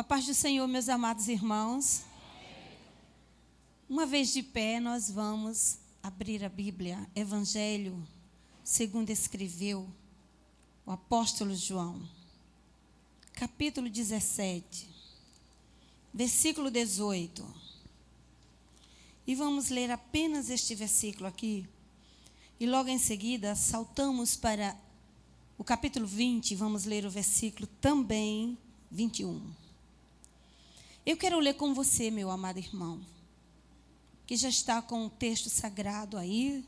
A paz do Senhor, meus amados irmãos. Uma vez de pé, nós vamos abrir a Bíblia, Evangelho, segundo escreveu o apóstolo João, capítulo 17, versículo 18. E vamos ler apenas este versículo aqui. E logo em seguida, saltamos para o capítulo 20, vamos ler o versículo também 21. Eu quero ler com você, meu amado irmão, que já está com o texto sagrado aí,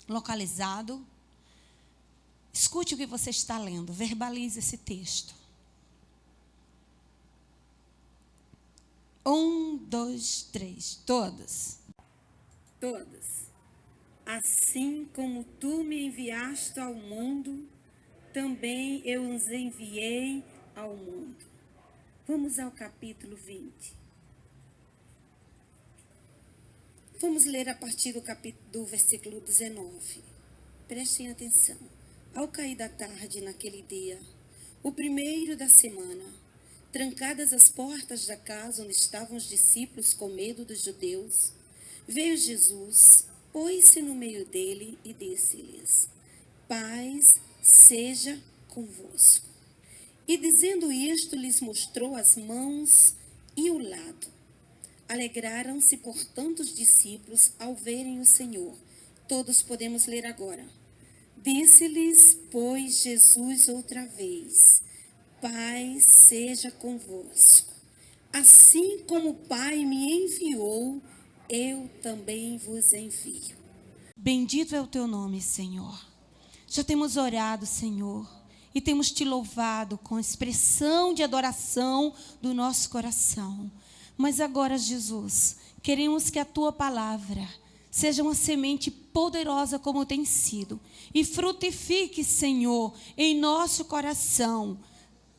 localizado. Escute o que você está lendo, verbalize esse texto. 1, 2, 3, todas. Todas. Assim como tu me enviaste ao mundo, também eu os enviei ao mundo. Vamos ao capítulo 20. Vamos ler a partir do versículo 19. Prestem atenção. Ao cair da tarde naquele dia, o primeiro da semana, trancadas as portas da casa onde estavam os discípulos com medo dos judeus, veio Jesus, pôs-se no meio dele e disse-lhes: paz seja convosco. E dizendo isto, lhes mostrou as mãos e o lado. Alegraram-se, portanto, os discípulos ao verem o Senhor. Todos podemos ler agora. Disse-lhes, pois, Jesus outra vez: paz seja convosco. Assim como o Pai me enviou, eu também vos envio. Bendito é o teu nome, Senhor. Já temos orado, Senhor, e temos te louvado com expressão de adoração do nosso coração. Mas agora, Jesus, queremos que a tua palavra seja uma semente poderosa como tem sido e frutifique, Senhor, em nosso coração,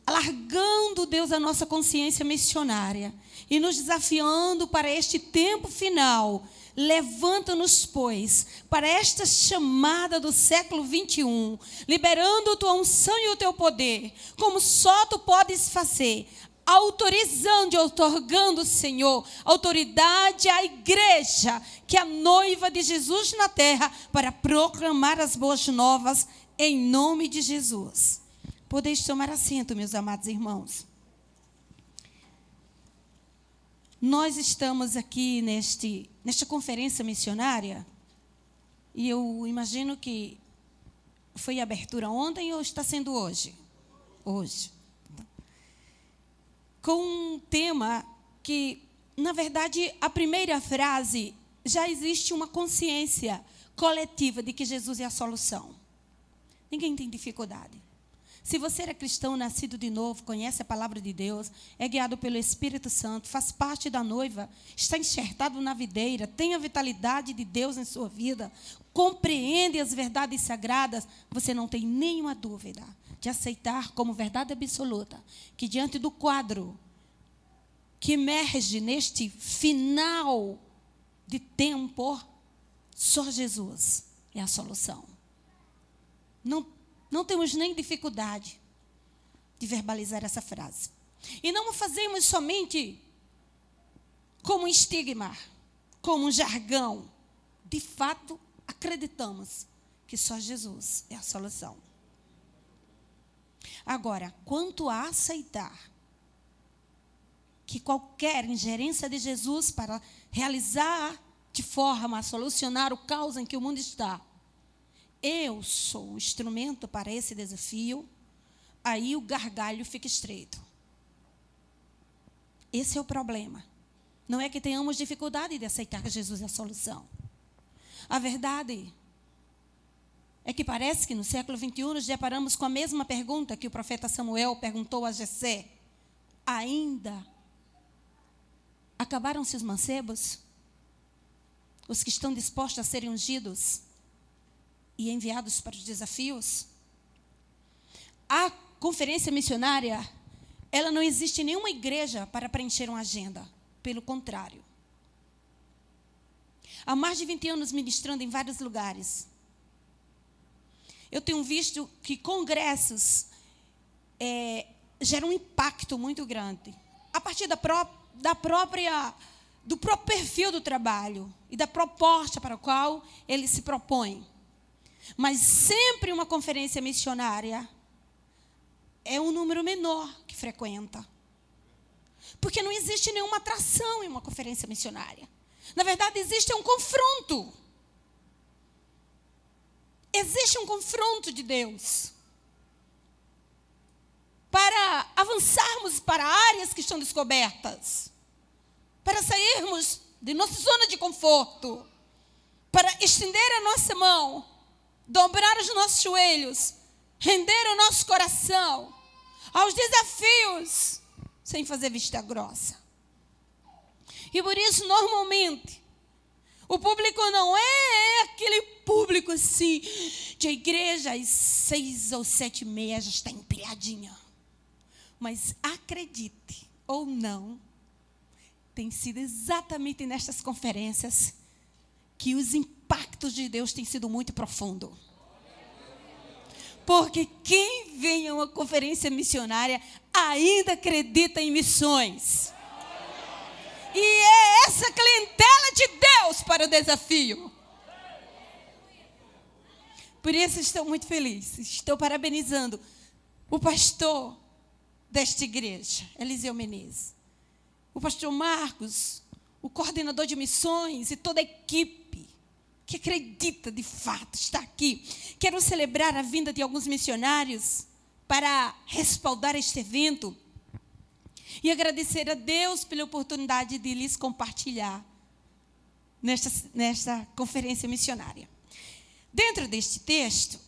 alargando, Deus, a nossa consciência missionária e nos desafiando para este tempo final. Levanta-nos, pois, para esta chamada do século 21, liberando tua unção e o teu poder, como só tu podes fazer, autorizando e outorgando, Senhor, autoridade à igreja, que é a noiva de Jesus na terra, para proclamar as boas novas em nome de Jesus. Podeis tomar assento, meus amados irmãos. Nós estamos aqui nesta conferência missionária, e eu imagino que foi a abertura ontem ou está sendo hoje? Hoje. Com um tema que, na verdade, a primeira frase, já existe uma consciência coletiva de que Jesus é a solução. Ninguém tem dificuldade. Se você é cristão, nascido de novo, conhece a palavra de Deus, é guiado pelo Espírito Santo, faz parte da noiva, está enxertado na videira, tem a vitalidade de Deus em sua vida, compreende as verdades sagradas, você não tem nenhuma dúvida de aceitar como verdade absoluta que diante do quadro que emerge neste final de tempo, só Jesus é a solução. Não temos nem dificuldade de verbalizar essa frase. E não o fazemos somente como um estigma, como um jargão. De fato, acreditamos que só Jesus é a solução. Agora, quanto a aceitar que qualquer ingerência de Jesus para realizar de forma a solucionar o caos em que o mundo está, eu sou um instrumento para esse desafio, aí o gargalho fica estreito. Esse é o problema. Não é que tenhamos dificuldade de aceitar que Jesus é a solução. A verdade é que parece que no século 21 nos deparamos com a mesma pergunta que o profeta Samuel perguntou a Jessé. Ainda acabaram-se os mancebos? Os que estão dispostos a serem ungidos e enviados para os desafios? A conferência missionária, ela não existe em nenhuma igreja para preencher uma agenda. Pelo contrário. Há mais de 20 anos ministrando em vários lugares. Eu tenho visto que congressos gera um impacto muito grande. A partir do próprio perfil do trabalho e da proposta para a qual ele se propõe. Mas sempre uma conferência missionária é um número menor que frequenta. Porque não existe nenhuma atração em uma conferência missionária. Na verdade, existe um confronto. Existe um confronto de Deus. Para avançarmos para áreas que estão descobertas. Para sairmos de nossa zona de conforto. Para estender a nossa mão. Dobrar os nossos joelhos. Render o nosso coração aos desafios. Sem fazer vista grossa. E por isso, normalmente, o público não é aquele público assim, de igreja às 6 ou 7h30 já está empilhadinha. Mas acredite ou não, tem sido exatamente nestas conferências que os impactos de Deus têm sido muito profundos. Porque quem vem a uma conferência missionária ainda acredita em missões. E é essa clientela de Deus para o desafio. Por isso estou muito feliz. Estou parabenizando o pastor desta igreja, Eliseu Menezes. O pastor Marcos, o coordenador de missões e toda a equipe que acredita de fato está aqui. Quero celebrar a vinda de alguns missionários para respaldar este evento e agradecer a Deus pela oportunidade de lhes compartilhar nesta conferência missionária. Dentro deste texto,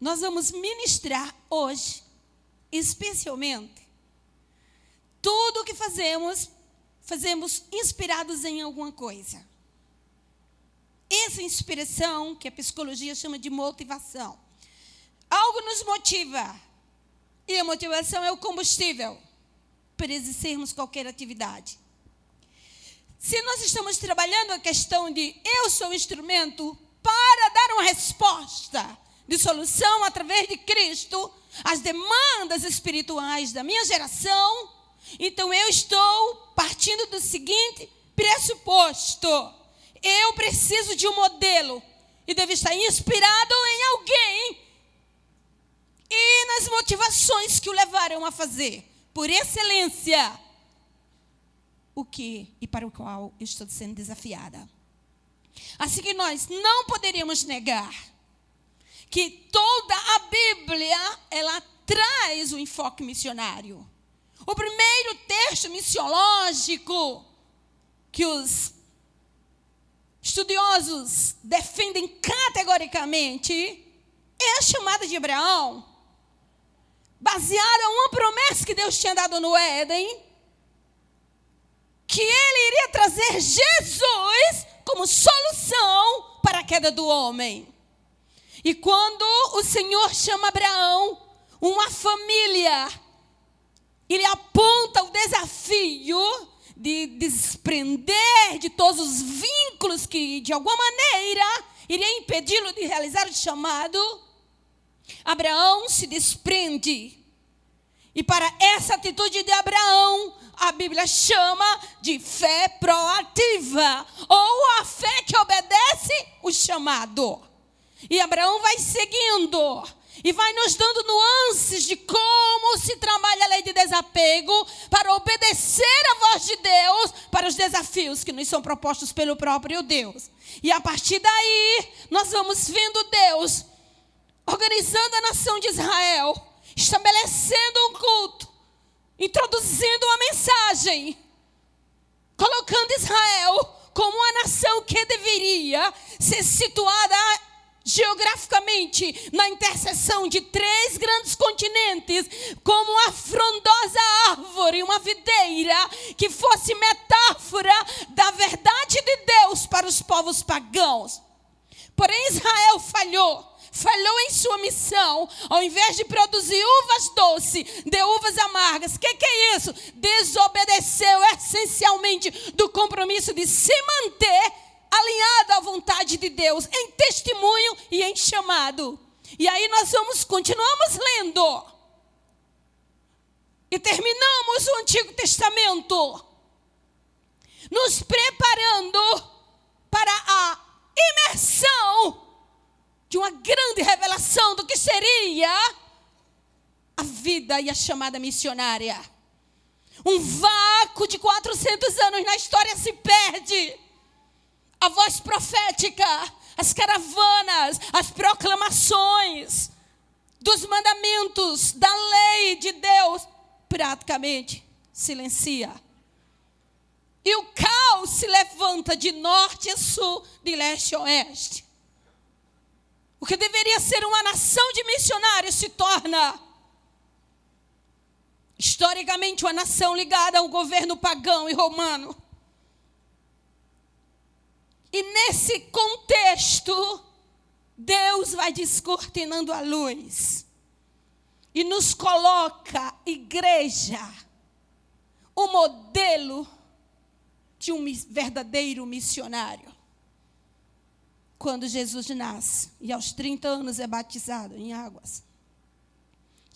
nós vamos ministrar hoje, especialmente, tudo o que fazemos inspirados em alguma coisa. Essa inspiração, que a psicologia chama de motivação. Algo nos motiva. E a motivação é o combustível para exercermos qualquer atividade. Se nós estamos trabalhando a questão de eu sou um instrumento para dar uma resposta de solução através de Cristo às demandas espirituais da minha geração, então eu estou partindo do seguinte pressuposto. Eu preciso de um modelo e devo estar inspirado em alguém e nas motivações que o levaram a fazer, por excelência, o que e para o qual eu estou sendo desafiada. Assim que nós não poderíamos negar que toda a Bíblia, ela traz o enfoque missionário. O primeiro texto missiológico que os estudiosos defendem categoricamente é a chamada de Abraão, baseada em uma promessa que Deus tinha dado no Éden, que ele iria trazer Jesus como solução para a queda do homem. E quando o Senhor chama Abraão, uma família, ele aponta o desafio de desprender de todos os vínculos que, de alguma maneira, iria impedi-lo de realizar o chamado. Abraão se desprende. E para essa atitude de Abraão, a Bíblia chama de fé proativa, ou a fé que obedece o chamado. E Abraão vai seguindo e vai nos dando nuances de como se trabalha a lei de desapego para obedecer a voz de Deus para os desafios que nos são propostos pelo próprio Deus. E a partir daí, nós vamos vendo Deus organizando a nação de Israel, estabelecendo um culto, introduzindo uma mensagem, colocando Israel como a nação que deveria ser situada geograficamente na interseção de 3 grandes continentes, como uma frondosa árvore, uma videira, que fosse metáfora da verdade de Deus para os povos pagãos. Porém, Israel falhou em sua missão. Ao invés de produzir uvas doces, deu uvas amargas. O que é isso? Desobedeceu essencialmente do compromisso de se manter alinhado à vontade de Deus, em testemunho e em chamado. E aí nós continuamos lendo. e terminamos o Antigo Testamento, nos preparando para a imersão de uma grande revelação do que seria a vida e a chamada missionária. Um vácuo de 400 anos na história se perde. A voz profética, as caravanas, as proclamações dos mandamentos, da lei de Deus, praticamente silencia. E o caos se levanta de norte a sul, de leste a oeste. O que deveria ser uma nação de missionários se torna, historicamente, uma nação ligada ao governo pagão e romano. E nesse contexto, Deus vai descortinando a luz e nos coloca, igreja, o modelo de um verdadeiro missionário. Quando Jesus nasce e aos 30 anos é batizado em águas.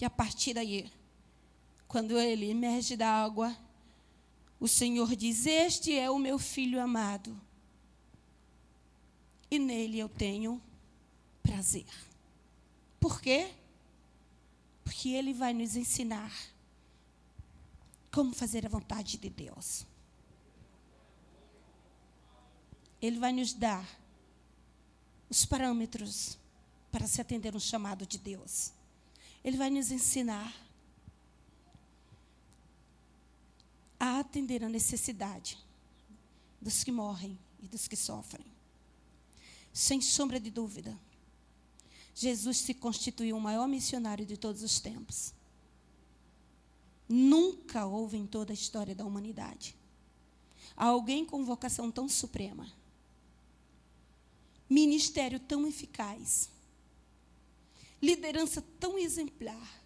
E a partir daí, quando ele emerge da água, o Senhor diz: este é o meu filho amado, e nele eu tenho prazer. Por quê? Porque ele vai nos ensinar como fazer a vontade de Deus. Ele vai nos dar os parâmetros para se atender um chamado de Deus. Ele vai nos ensinar a atender a necessidade dos que morrem e dos que sofrem. Sem sombra de dúvida, Jesus se constituiu o maior missionário de todos os tempos. Nunca houve em toda a história da humanidade alguém com vocação tão suprema, ministério tão eficaz, liderança tão exemplar,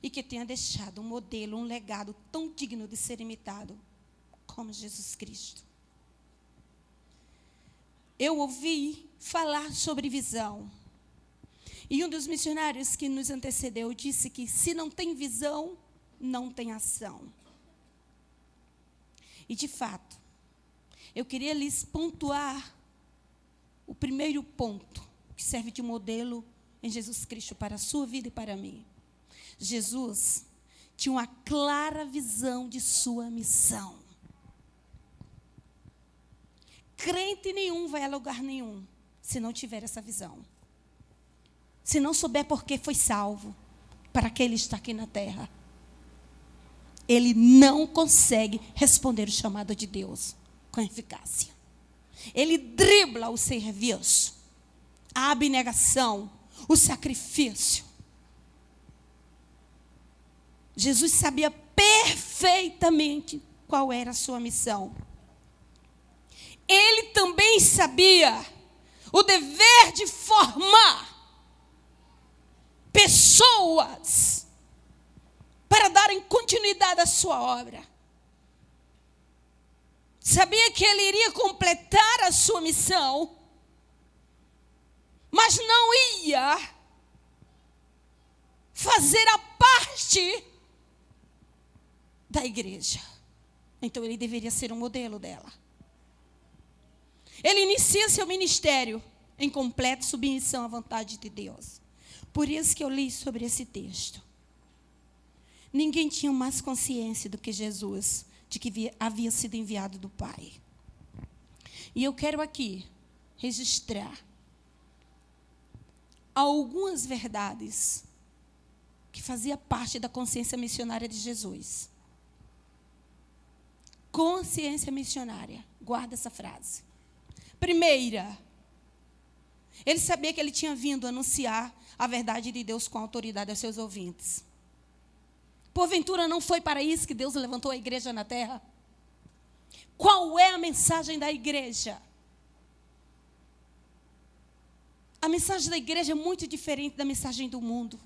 e que tenha deixado um modelo, um legado tão digno de ser imitado como Jesus Cristo. Eu ouvi falar sobre visão. E um dos missionários que nos antecedeu disse que se não tem visão, não tem ação. E de fato, eu queria lhes pontuar o primeiro ponto que serve de modelo em Jesus Cristo para a sua vida e para mim. Jesus tinha uma clara visão de sua missão. Crente nenhum vai a lugar nenhum se não tiver essa visão. Se não souber por que foi salvo, para que ele está aqui na terra, ele não consegue responder o chamado de Deus com eficácia. Ele dribla o serviço, a abnegação, o sacrifício. Jesus sabia perfeitamente qual era a sua missão. Ele também sabia o dever de formar pessoas para darem continuidade à sua obra. Sabia que ele iria completar a sua missão, mas não ia fazer a parte da igreja. Então ele deveria ser um modelo dela. Ele inicia seu ministério em completa submissão à vontade de Deus. Por isso que eu li sobre esse texto. Ninguém tinha mais consciência do que Jesus de que havia sido enviado do Pai. E eu quero aqui registrar algumas verdades que faziam parte da consciência missionária de Jesus. Consciência missionária. Guarda essa frase. Primeira, ele sabia que ele tinha vindo anunciar a verdade de Deus com autoridade aos seus ouvintes. Porventura não foi para isso que Deus levantou a igreja na terra? Qual é a mensagem da igreja? A mensagem da igreja é muito diferente da mensagem do mundo.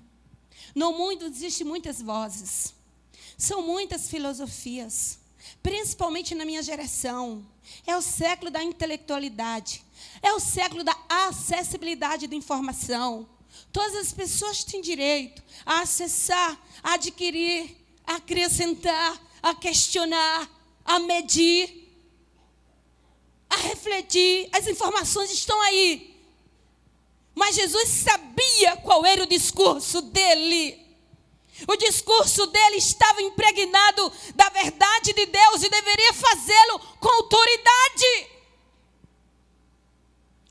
No mundo existem muitas vozes. São muitas filosofias. Principalmente na minha geração. É o século da intelectualidade. É o século da acessibilidade da informação. Todas as pessoas têm direito a acessar, a adquirir a acrescentar, a questionar, a medir, a refletir. As informações estão aí. Mas Jesus sabia qual era o discurso dele. O discurso dele estava impregnado da verdade de Deus e deveria fazê-lo com autoridade.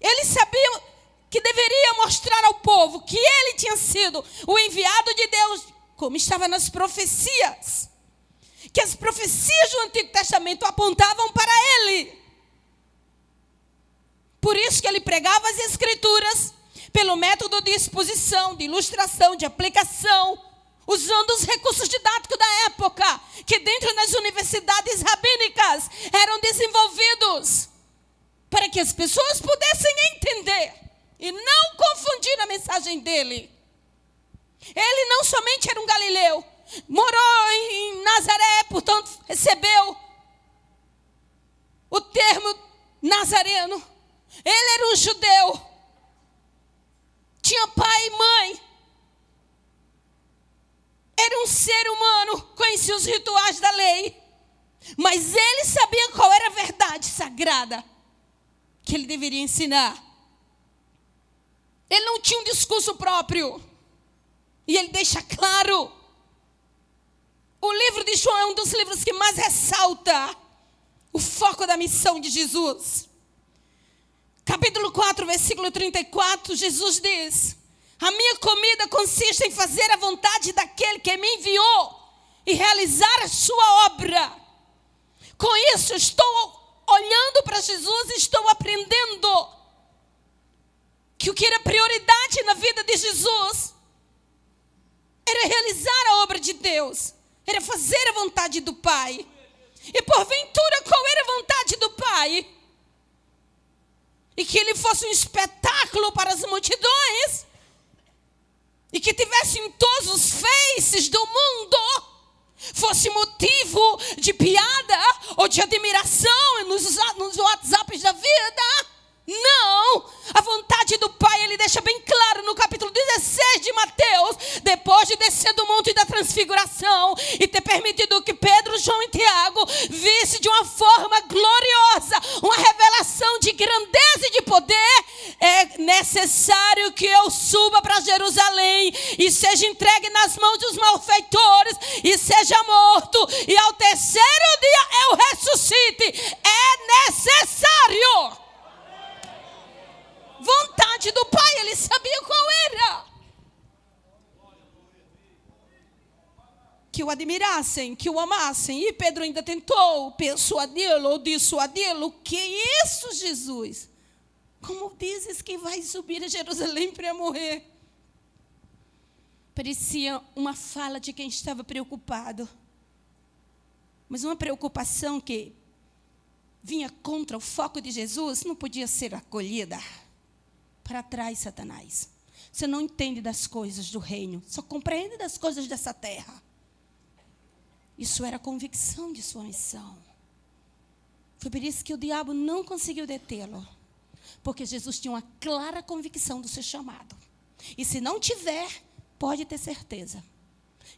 Ele sabia que deveria mostrar ao povo que ele tinha sido o enviado de Deus, como estava nas profecias. Que as profecias do Antigo Testamento apontavam para ele. Por isso que ele pregava as Escrituras pelo método de exposição, de ilustração, de aplicação, usando os recursos didáticos da época, que dentro das universidades rabínicas eram desenvolvidos, para que as pessoas pudessem entender e não confundir a mensagem dele. Ele não somente era um galileu, morou em Nazaré, portanto recebeu o termo nazareno. Ele era um judeu, tinha pai e mãe, era um ser humano, conhecia os rituais da lei, mas ele sabia qual era a verdade sagrada que ele deveria ensinar. Ele não tinha um discurso próprio, e ele deixa claro. O livro de João é um dos livros que mais ressalta o foco da missão de Jesus. Capítulo 4, versículo 34, Jesus diz: a minha comida consiste em fazer a vontade daquele que me enviou e realizar a sua obra. Com isso, estou olhando para Jesus e estou aprendendo que o que era prioridade na vida de Jesus era realizar a obra de Deus, era fazer a vontade do Pai. E porventura, qual era a vontade do Pai? E que ele fosse um espetáculo para as multidões, e que tivesse em todos os faces do mundo, fosse motivo de piada ou de admiração nos WhatsApps da vida. Não, a vontade do Pai ele deixa bem claro no capítulo 16 de Mateus, depois de descer do monte da transfiguração e ter permitido que Pedro, João e Tiago visse de uma forma gloriosa uma revelação de grandeza e de poder. É necessário que eu suba para Jerusalém e seja entregue nas mãos dos malfeitores e seja morto, e ao terceiro dia eu ressuscite. É necessário. Vontade do Pai, ele sabia qual era. Que o admirassem, que o amassem. E Pedro ainda tentou persuadi-lo ou dissuadi-lo. Que isso, Jesus? Como dizes que vai subir a Jerusalém para morrer? Parecia uma fala de quem estava preocupado. Mas uma preocupação que vinha contra o foco de Jesus não podia ser acolhida. Para trás, Satanás. Você não entende das coisas do reino, só compreende das coisas dessa terra. Isso era a convicção de sua missão. Foi por isso que o diabo não conseguiu detê-lo. Porque Jesus tinha uma clara convicção do seu chamado. E se não tiver, pode ter certeza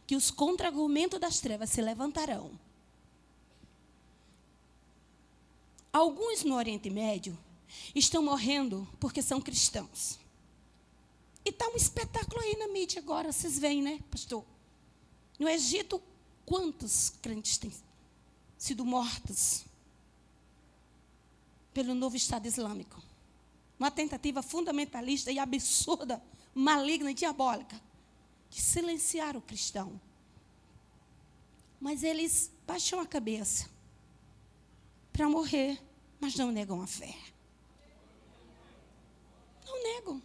que os contra-argumentos das trevas se levantarão. Alguns no Oriente Médio estão morrendo porque são cristãos. E está um espetáculo aí na mídia agora, vocês veem, né, pastor? No Egito, quantos crentes têm sido mortos pelo novo Estado Islâmico? Uma tentativa fundamentalista e absurda, maligna e diabólica de silenciar o cristão. Mas eles baixam a cabeça para morrer, mas não negam a fé. Não negam.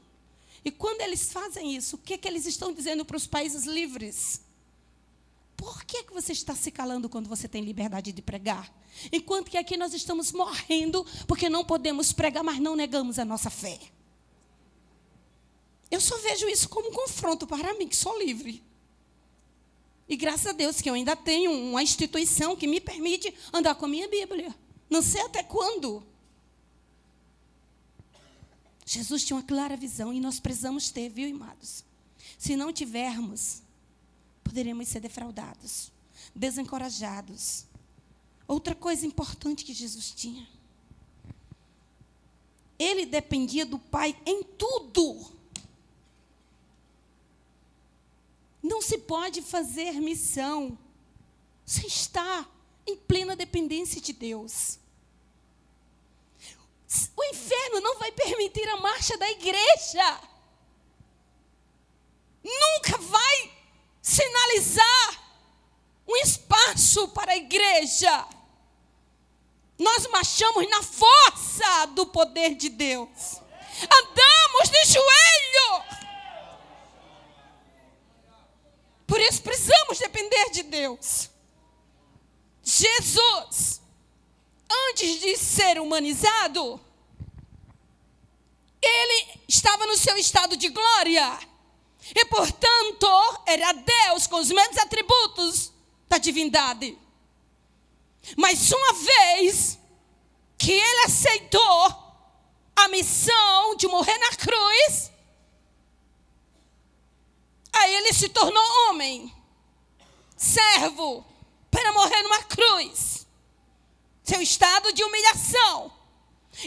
E quando eles fazem isso, o que eles estão dizendo para os países livres? Por que você está se calando quando você tem liberdade de pregar? Enquanto que aqui nós estamos morrendo porque não podemos pregar, mas não negamos a nossa fé. Eu só vejo isso como um confronto para mim, que sou livre. E graças a Deus que eu ainda tenho uma instituição que me permite andar com a minha Bíblia. Não sei até quando. Jesus tinha uma clara visão e nós precisamos ter, viu, amados? Se não tivermos, poderemos ser defraudados. desencorajados. Outra coisa importante que Jesus tinha. Ele dependia do Pai em tudo. Não se pode fazer missão sem estar em plena dependência de Deus. O inferno não vai permitir a marcha da igreja. Nunca vai sinalizar um espaço para a igreja. Nós marchamos na força do poder de Deus. Andamos de joelho. Por isso precisamos depender de Deus. Jesus, antes de ser humanizado, ele estava no seu estado de glória. E, portanto, era Deus com os mesmos atributos da divindade. Mas uma vez que ele aceitou a missão de morrer na cruz, aí ele se tornou homem, servo, para morrer numa cruz. Seu estado de humilhação.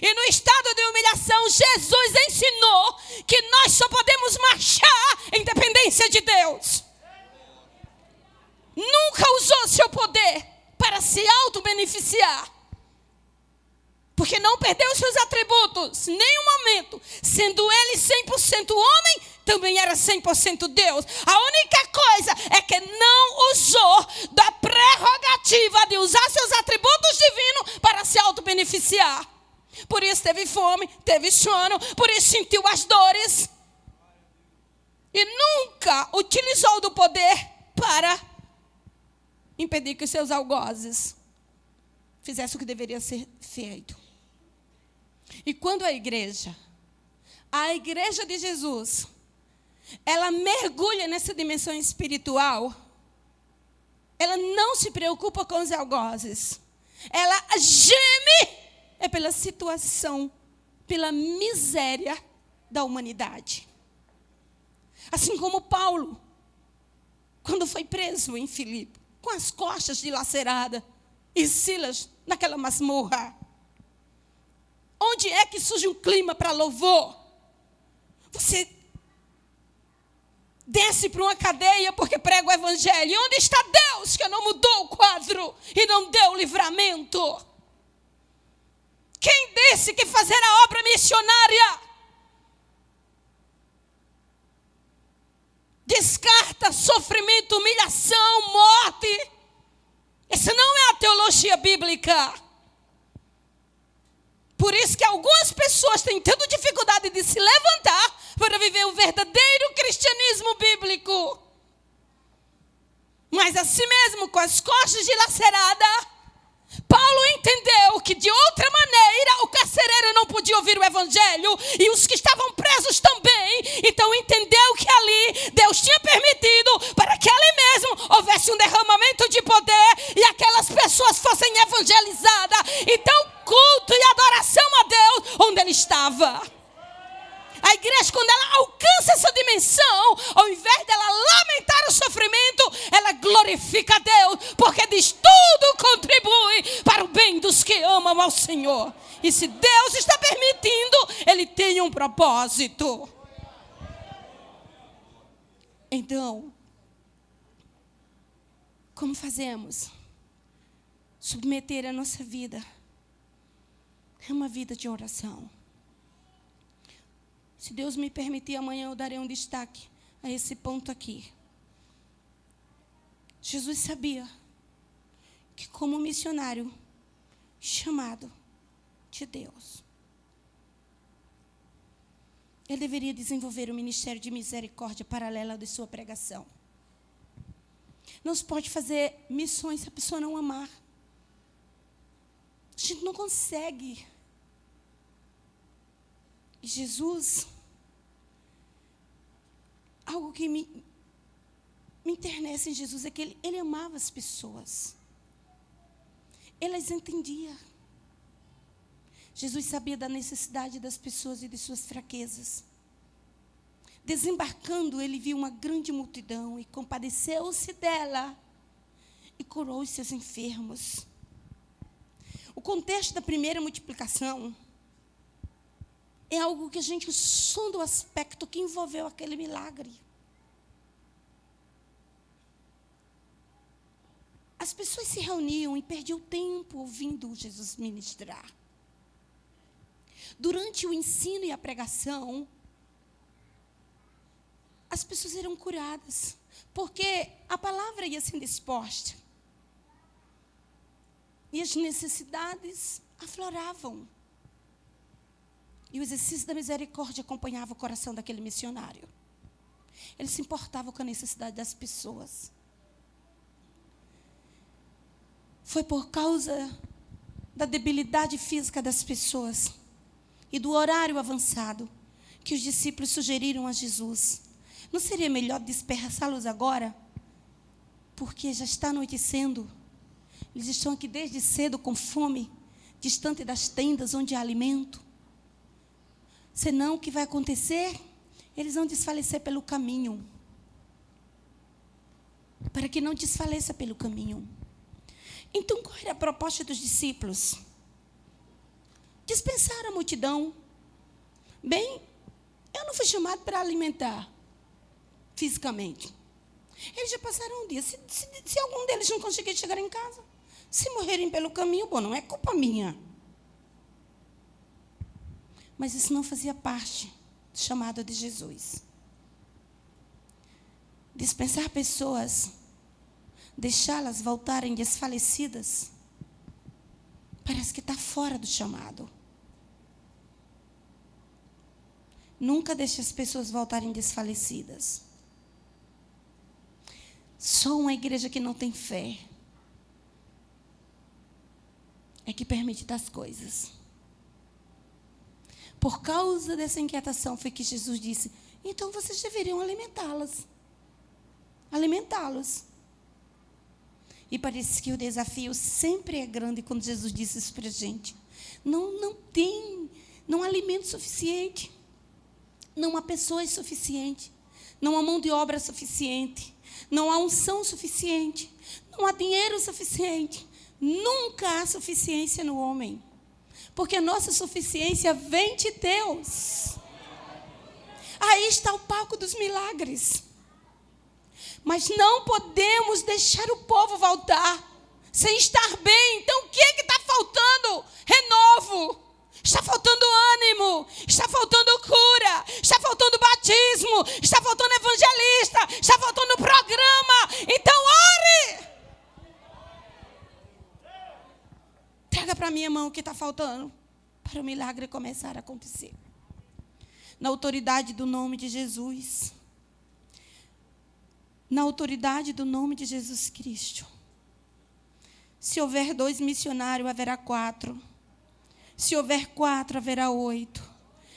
E no estado de humilhação, Jesus ensinou que nós só podemos marchar em dependência de Deus. Nunca usou seu poder para se auto-beneficiar. Porque não perdeu seus atributos, em nenhum momento. Sendo ele 100% homem, também era 100% Deus. A única coisa é que não usou da prerrogativa de usar seus atributos divinos para se auto-beneficiar. Por isso teve fome, teve sono, por isso sentiu as dores. E nunca utilizou do poder para impedir que os seus algozes fizessem o que deveria ser feito. E quando a igreja de Jesus, ela mergulha nessa dimensão espiritual, ela não se preocupa com os algozes. Ela geme pela situação, pela miséria da humanidade. Assim como Paulo, quando foi preso em Filipe, com as costas dilaceradas, e Silas naquela masmorra. Onde é que surge um clima para louvor? Você desce para uma cadeia porque prega o evangelho. E onde está Deus que não mudou o quadro e não deu o livramento? Quem disse que fazer a obra missionária descarta sofrimento, humilhação, morte? Essa não é a teologia bíblica. Por isso que algumas pessoas têm tendo dificuldade de se levantar para viver o verdadeiro cristianismo bíblico. Mas assim mesmo, com as costas dilaceradas, Paulo entendeu que de outra maneira o carcereiro não podia ouvir o evangelho e os que estavam presos também. Então entendeu que ali Deus tinha permitido para que ali mesmo houvesse um derramamento de poder e aquelas pessoas fossem evangelizadas. Então culto e adoração a Deus onde ele estava. A igreja, quando ela alcança essa dimensão, ao invés dela lamentar o sofrimento, ela glorifica a Deus, porque diz: tudo contribui para o bem dos que amam ao Senhor. E se Deus está permitindo, Ele tem um propósito. Então, como fazemos? Submeter a nossa vida a uma vida de oração. Se Deus me permitir, amanhã eu darei um destaque a esse ponto aqui. Jesus sabia que, como missionário chamado de Deus, ele deveria desenvolver um ministério de misericórdia paralela de sua pregação. Não se pode fazer missões se a pessoa não amar. A gente não consegue. E Jesus, algo que me enternece em Jesus é que ele amava as pessoas. Ele as entendia. Jesus sabia da necessidade das pessoas e de suas fraquezas. Desembarcando, ele viu uma grande multidão e compadeceu-se dela. e curou os seus enfermos. O contexto da primeira multiplicação é algo que a gente sonda o aspecto que envolveu aquele milagre. As pessoas se reuniam e perdiam tempo ouvindo Jesus ministrar. Durante o ensino e a pregação, as pessoas eram curadas, porque a palavra ia sendo exposta. E as necessidades afloravam. E o exercício da misericórdia acompanhava o coração daquele missionário. Ele se importava com a necessidade das pessoas. Foi por causa da debilidade física das pessoas e do horário avançado que os discípulos sugeriram a Jesus: não seria melhor dispersá-los agora? Porque já está anoitecendo. Eles estão aqui desde cedo com fome, distante das tendas onde há alimento. Senão, o que vai acontecer? Eles vão desfalecer pelo caminho. Para que não desfaleça pelo caminho. Então, qual era a proposta dos discípulos? Dispensar a multidão. Bem, eu não fui chamado para alimentar fisicamente. Eles já passaram um dia. Se algum deles não conseguir chegar em casa, se morrerem pelo caminho, bom, não é culpa minha. Mas isso não fazia parte do chamado de Jesus. Dispensar pessoas, deixá-las voltarem desfalecidas, parece que está fora do chamado. Nunca deixe as pessoas voltarem desfalecidas. Só uma igreja que não tem fé é que permite tais coisas. Por causa dessa inquietação foi que Jesus disse: então vocês deveriam alimentá-las. Alimentá-los. E parece que o desafio sempre é grande quando Jesus disse isso para a gente. Não há alimento suficiente. Não há pessoas suficientes. Não há mão de obra suficiente. Não há unção suficiente. Não há dinheiro suficiente. Nunca há suficiência no homem. Porque a nossa suficiência vem de Deus. Aí está o palco dos milagres. Mas não podemos deixar o povo voltar sem estar bem. Então, o que está faltando? Renovo. Está faltando ânimo. Está faltando cura. Está faltando batismo. Está faltando evangelista. Está faltando programa. Então, ore. Traga para a minha mão o que está faltando para o milagre começar a acontecer. Na autoridade do nome de Jesus. Na autoridade do nome de Jesus Cristo. Se houver 2 missionários, haverá 4. Se houver 4, haverá 8.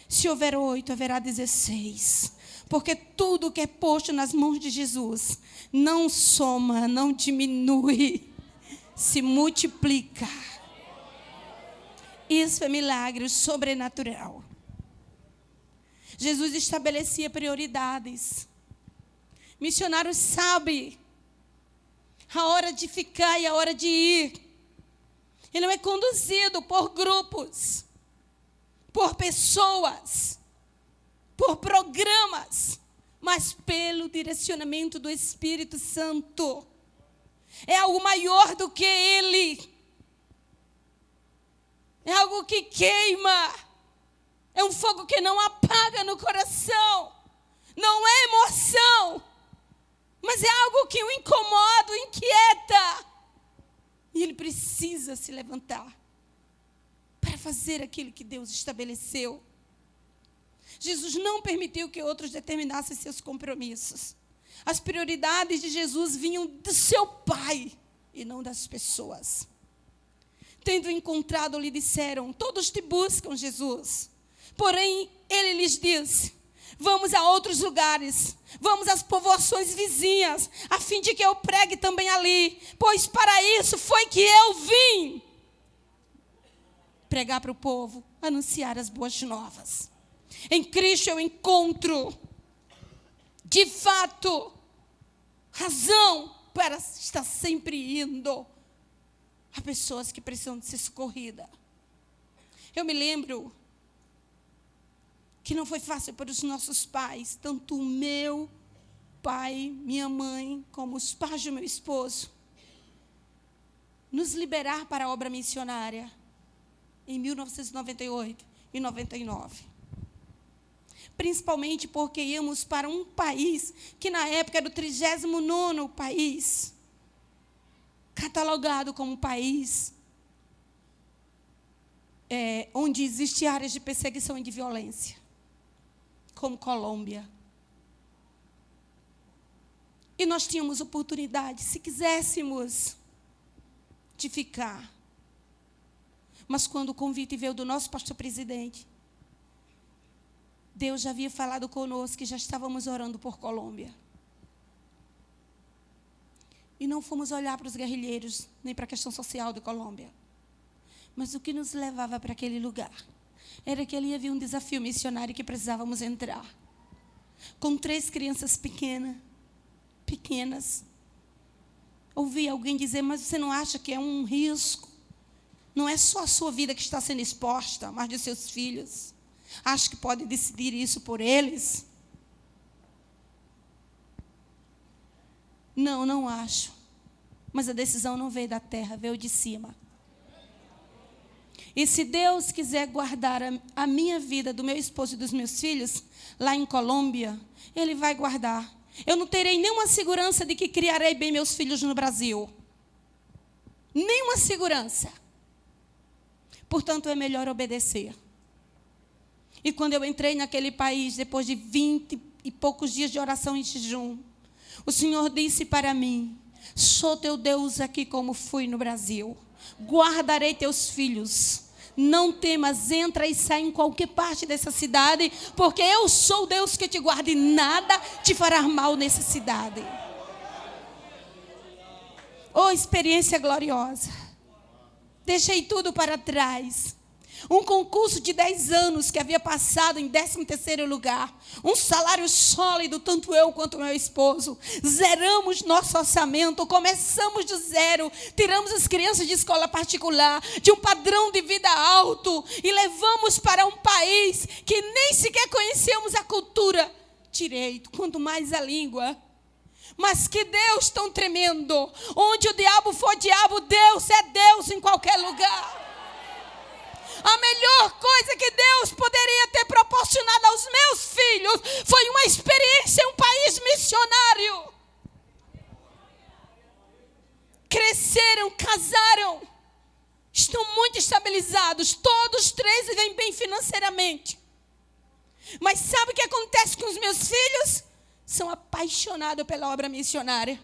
Se houver 8, haverá 16. Porque tudo que é posto nas mãos de Jesus não soma, não diminui, se multiplica. Isso é milagre sobrenatural. Jesus estabelecia prioridades. Missionário sabe a hora de ficar e a hora de ir. Ele não é conduzido por grupos, por pessoas, por programas, mas pelo direcionamento do Espírito Santo. É algo maior do que ele. É algo que queima. É um fogo que não apaga no coração. Não é emoção. Mas é algo que o incomoda, o inquieta. E ele precisa se levantar para fazer aquilo que Deus estabeleceu. Jesus não permitiu que outros determinassem seus compromissos. As prioridades de Jesus vinham do seu Pai e não das pessoas. Tendo encontrado, lhe disseram: todos te buscam, Jesus. Porém, ele lhes disse: vamos a outros lugares, vamos às povoações vizinhas, a fim de que eu pregue também ali, pois para isso foi que eu vim. Pregar para o povo, anunciar as boas novas. Em Cristo eu encontro, de fato, razão para estar sempre indo a pessoas que precisam de ser socorridas. Eu me lembro que não foi fácil para os nossos pais, tanto o meu pai, minha mãe, como os pais do meu esposo, nos liberar para a obra missionária em 1998 e 99. Principalmente porque íamos para um país que na época era o 39º país, catalogado como um país onde existem áreas de perseguição e de violência, como Colômbia. E nós tínhamos oportunidade, se quiséssemos, de ficar. Mas quando o convite veio do nosso pastor presidente, Deus já havia falado conosco que já estávamos orando por Colômbia. E não fomos olhar para os guerrilheiros, nem para a questão social de Colômbia. Mas o que nos levava para aquele lugar era que ali havia um desafio missionário que precisávamos entrar. Com 3 crianças pequenas. Ouvi alguém dizer, mas você não acha que é um risco? Não é só a sua vida que está sendo exposta, mas de seus filhos. Acho que pode decidir isso por eles? Não, não acho. Mas a decisão não veio da terra, veio de cima. E se Deus quiser guardar a minha vida, do meu esposo e dos meus filhos, lá em Colômbia, Ele vai guardar. Eu não terei nenhuma segurança de que criarei bem meus filhos no Brasil. Nenhuma segurança. Portanto, é melhor obedecer. E quando eu entrei naquele país, depois de 20 e poucos dias de oração e jejum, o Senhor disse para mim, sou teu Deus aqui como fui no Brasil. Guardarei teus filhos. Não temas, entra e sai em qualquer parte dessa cidade, porque eu sou Deus que te guarda e nada te fará mal nessa cidade. Oh, experiência gloriosa. Deixei tudo para trás. Um concurso de 10 anos que havia passado em 13º lugar. Um salário sólido, tanto eu quanto meu esposo. Zeramos nosso orçamento, começamos do zero. Tiramos as crianças de escola particular, de um padrão de vida alto. E levamos para um país que nem sequer conhecemos a cultura direito, quanto mais a língua. Mas que Deus tão tremendo. Onde o diabo for diabo, Deus é Deus em qualquer lugar. A melhor coisa que Deus poderia ter proporcionado aos meus filhos foi uma experiência em um país missionário. Cresceram, casaram, estão muito estabilizados, todos 3 vivem bem financeiramente. Mas sabe o que acontece com os meus filhos? São apaixonados pela obra missionária.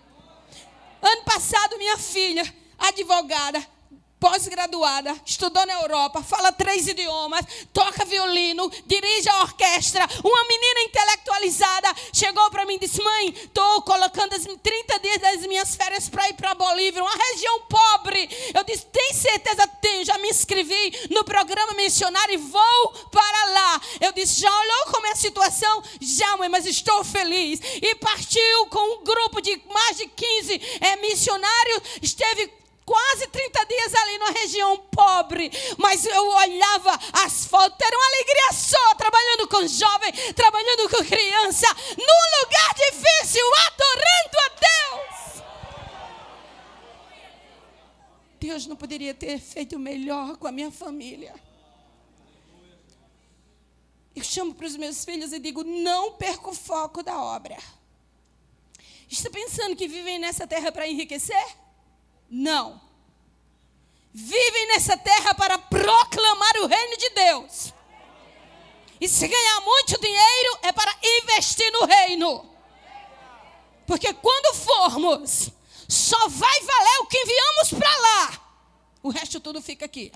Ano passado, minha filha, advogada, pós-graduada, estudou na Europa, fala 3 idiomas, toca violino, dirige a orquestra, uma menina intelectualizada, chegou para mim e disse, mãe, estou colocando 30 dias das minhas férias para ir para a Bolívia, uma região pobre. Eu disse, tem certeza? Tenho, já me inscrevi no programa missionário e vou para lá. Eu disse, já olhou como é a situação? Já, mãe, mas estou feliz. E partiu com um grupo de mais de 15 missionários, esteve quase 30 dias ali numa região pobre, mas eu olhava as fotos, era uma alegria só, trabalhando com jovem, trabalhando com criança, num lugar difícil, adorando a Deus. Deus não poderia ter feito melhor com a minha família. Eu chamo para os meus filhos e digo, não perca o foco da obra. Está pensando que vivem nessa terra para enriquecer? Não. Vivem nessa terra para proclamar o reino de Deus. E se ganhar muito dinheiro é para investir no reino. Porque quando formos, só vai valer o que enviamos para lá. O resto tudo fica aqui.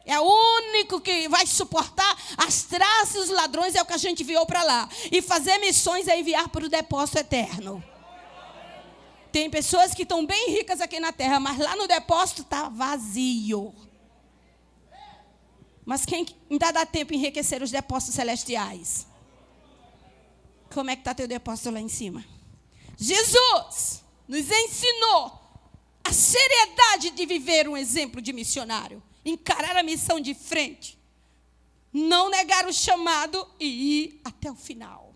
É o único que vai suportar as traças e os ladrões, é o que a gente enviou para lá. E fazer missões é enviar para o depósito eterno. Tem pessoas que estão bem ricas aqui na terra, mas lá no depósito está vazio. Mas quem ainda dá tempo de enriquecer os depósitos celestiais? Como é que está teu depósito lá em cima? Jesus! nos ensinou a seriedade de viver um exemplo de missionário. Encarar a missão de frente. Não negar o chamado e ir até o final.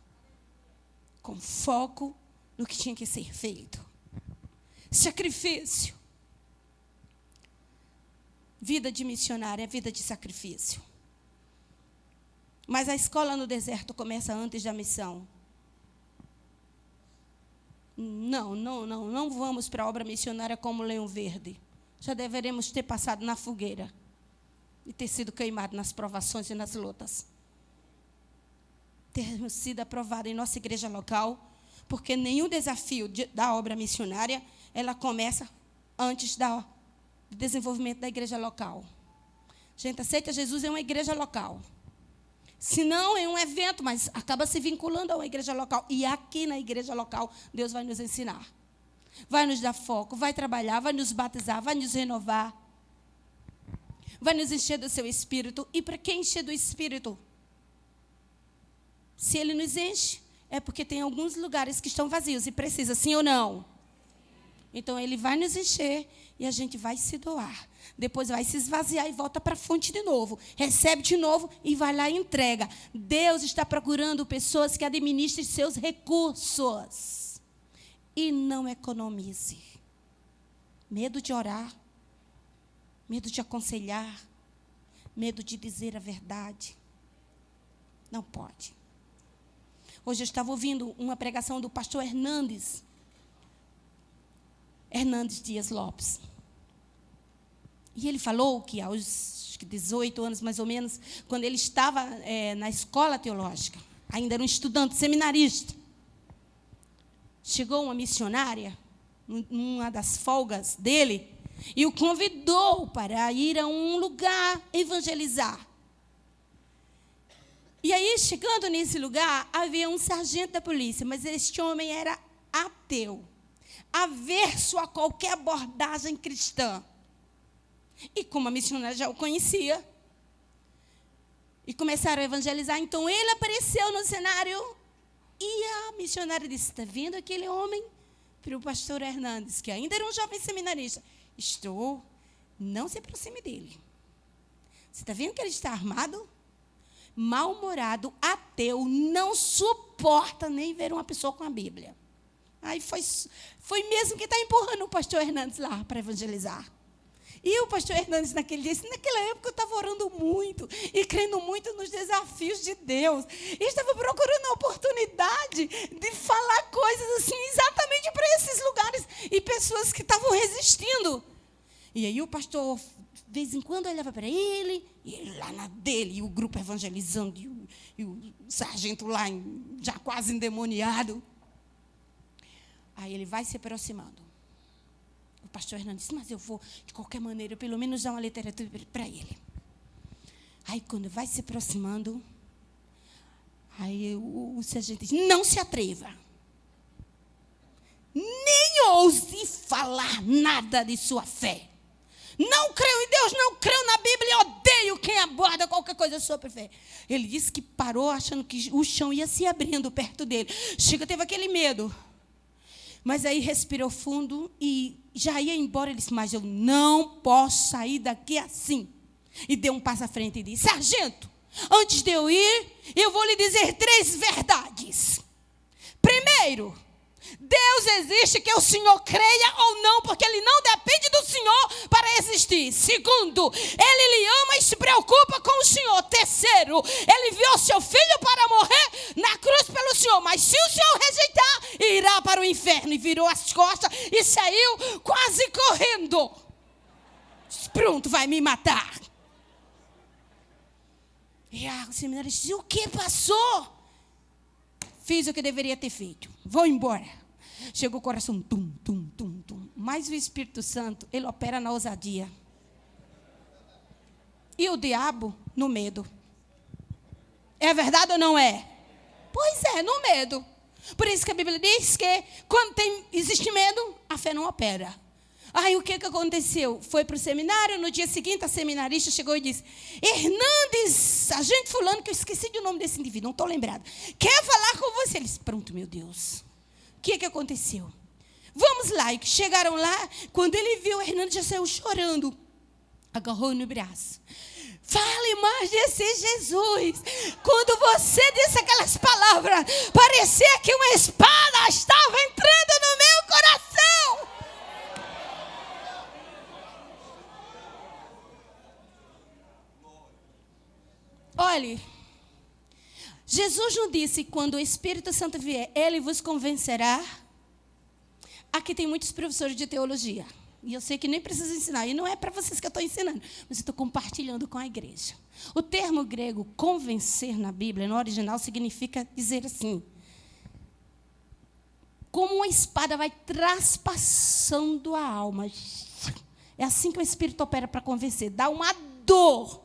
Com foco no que tinha que ser feito. Sacrifício. Vida de missionário é vida de sacrifício. Mas a escola no deserto começa antes da missão. Não vamos para a obra missionária como leão verde. Já deveremos ter passado na fogueira e ter sido queimado nas provações e nas lutas. Termos sido aprovados em nossa igreja local, porque nenhum desafio da obra missionária, ela começa antes do desenvolvimento da igreja local. Gente, aceita Jesus em uma igreja local. Se não, em um evento, mas acaba se vinculando a uma igreja local. E aqui na igreja local, Deus vai nos ensinar. Vai nos dar foco, vai trabalhar, vai nos batizar, vai nos renovar. Vai nos encher do seu Espírito. E para quem encher do Espírito? Se Ele nos enche, é porque tem alguns lugares que estão vazios e precisa, sim ou não? Então, Ele vai nos encher e a gente vai se doar. Depois vai se esvaziar e volta para a fonte de novo. Recebe de novo e vai lá e entrega. Deus está procurando pessoas que administrem seus recursos. E não economize. Medo de orar. Medo de aconselhar. Medo de dizer a verdade. Não pode. Hoje eu estava ouvindo uma pregação do pastor Hernandes Dias Lopes. E ele falou que aos 18 anos, mais ou menos, quando ele estava na escola teológica, ainda era um estudante seminarista, chegou uma missionária, numa das folgas dele, e o convidou para ir a um lugar evangelizar. E aí, chegando nesse lugar, havia um sargento da polícia, mas este homem era ateu, averso a qualquer abordagem cristã. E como a missionária já o conhecia, e começaram a evangelizar, então ele apareceu no cenário, e a missionária disse, está vendo aquele homem? Para o pastor Hernandes, que ainda era um jovem seminarista. Estou, não se aproxime dele. Você está vendo que ele está armado? Mal-humorado, ateu, não suporta nem ver uma pessoa com a Bíblia. Aí foi mesmo que está empurrando o pastor Hernandes lá para evangelizar. E o pastor Hernandes naquela época eu estava orando muito e crendo muito nos desafios de Deus. E estava procurando a oportunidade de falar coisas assim, exatamente para esses lugares e pessoas que estavam resistindo. E aí o pastor, de vez em quando, olhava para ele, e ele lá na dele, e o grupo evangelizando, e o sargento lá já quase endemoniado. Aí ele vai se aproximando. O pastor Hernandes disse, mas eu vou, de qualquer maneira, pelo menos dar uma literatura para ele. Aí, quando vai se aproximando, aí o sargento diz, não se atreva. Nem ouse falar nada de sua fé. Não creio em Deus, não creio na Bíblia, odeio quem aborda qualquer coisa sobre fé. Ele disse que parou achando que o chão ia se abrindo perto dele. Chega, teve aquele medo. Mas aí respirou fundo e já ia embora. Ele disse, mas eu não posso sair daqui assim. E deu um passo à frente e disse, sargento, antes de eu ir, eu vou lhe dizer 3 verdades. Primeiro, Deus existe, que o Senhor creia ou não, porque Ele não depende do Senhor para existir. Segundo, Ele lhe ama e se preocupa com o Senhor. Terceiro, Ele enviou seu Filho para morrer na cruz pelo Senhor. Mas se o Senhor rejeitar, irá para o inferno. E virou as costas e saiu quase correndo. Pronto, vai me matar. E o seminarista disse, o que passou? Fiz o que deveria ter feito. Vou embora. Chegou o coração, tum, tum, tum, tum. Mas o Espírito Santo, ele opera na ousadia. E o diabo no medo. É verdade ou não é? Pois é, no medo. Por isso que a Bíblia diz que quando existe medo, a fé não opera. Aí o que aconteceu? Foi para o seminário, no dia seguinte a seminarista chegou e disse, Hernandes, sargento fulano, que eu esqueci do nome desse indivíduo, não estou lembrada. Quer falar com você? Ele disse, pronto, meu Deus. O que aconteceu? Vamos lá. E chegaram lá, quando ele viu, o Hernando já saiu chorando. Agarrou no braço. Fale mais desse Jesus. Quando você disse aquelas palavras, parecia que uma espada estava entrando no meu coração. Olhe, Jesus não disse, quando o Espírito Santo vier, ele vos convencerá. Aqui tem muitos professores de teologia. E eu sei que nem preciso ensinar. E não é para vocês que eu estou ensinando. Mas eu estou compartilhando com a igreja. O termo grego convencer na Bíblia, no original, significa dizer assim. Como uma espada vai traspassando a alma. É assim que o Espírito opera para convencer. Dá uma dor.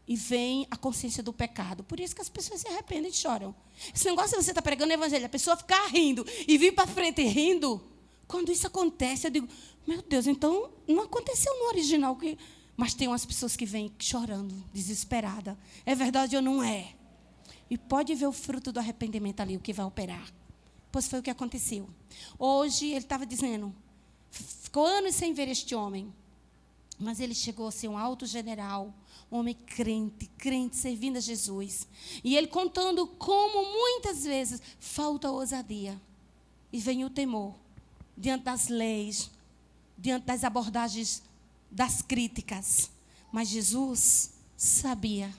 E vem a consciência do pecado. Por isso que as pessoas se arrependem e choram. Esse negócio de você estar pregando o evangelho, a pessoa ficar rindo e vir para frente rindo. Quando isso acontece, eu digo, meu Deus, então não aconteceu no original. Mas tem umas pessoas que vêm chorando, desesperada. É verdade ou não é? E pode ver o fruto do arrependimento ali, o que vai operar. Pois foi o que aconteceu. Hoje, ele estava dizendo, ficou anos sem ver este homem. Mas ele chegou a ser um alto general, um homem crente, servindo a Jesus. E ele contando como muitas vezes falta ousadia. E vem o temor. Diante das leis, diante das abordagens, das críticas. Mas Jesus sabia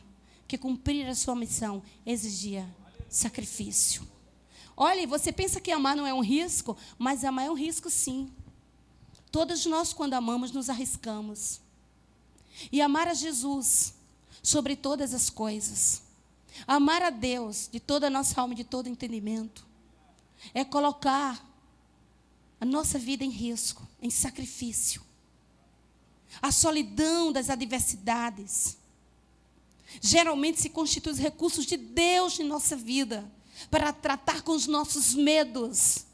que cumprir a sua missão exigia sacrifício. Olha, você pensa que amar não é um risco, mas amar é um risco sim. Todos nós, quando amamos, nos arriscamos. E amar a Jesus sobre todas as coisas. Amar a Deus de toda a nossa alma, de todo entendimento. É colocar a nossa vida em risco, em sacrifício. A solidão das adversidades. Geralmente se constitui os recursos de Deus em nossa vida. Para tratar com os nossos medos.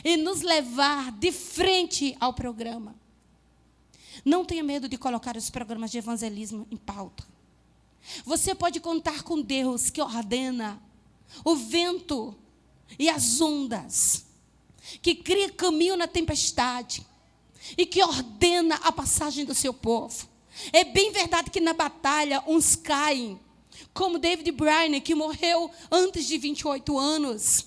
E nos levar de frente ao programa. Não tenha medo de colocar os programas de evangelismo em pauta. Você pode contar com Deus que ordena o vento e as ondas. Que cria caminho na tempestade. E que ordena a passagem do seu povo. É bem verdade que na batalha uns caem. Como David Brainerd, que morreu antes de 28 anos.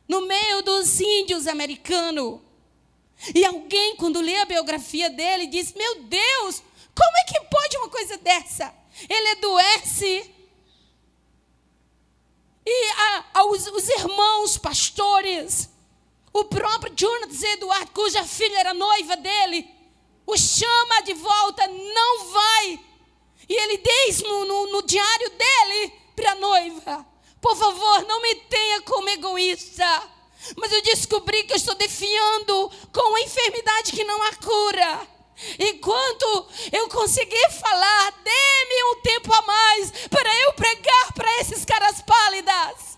No meio dos índios americanos. E alguém, quando lê a biografia dele, diz, meu Deus, como é que pode uma coisa dessa? Ele adoece. E os irmãos pastores, o próprio Jonathan Edwards, cuja filha era noiva dele, o chama de volta, não vai. E ele diz no diário dele para a noiva, por favor, não me tenha como egoísta. Mas eu descobri que eu estou defiando com uma enfermidade que não há cura. Enquanto eu conseguir falar, dê-me um tempo a mais para eu pregar para esses caras pálidas.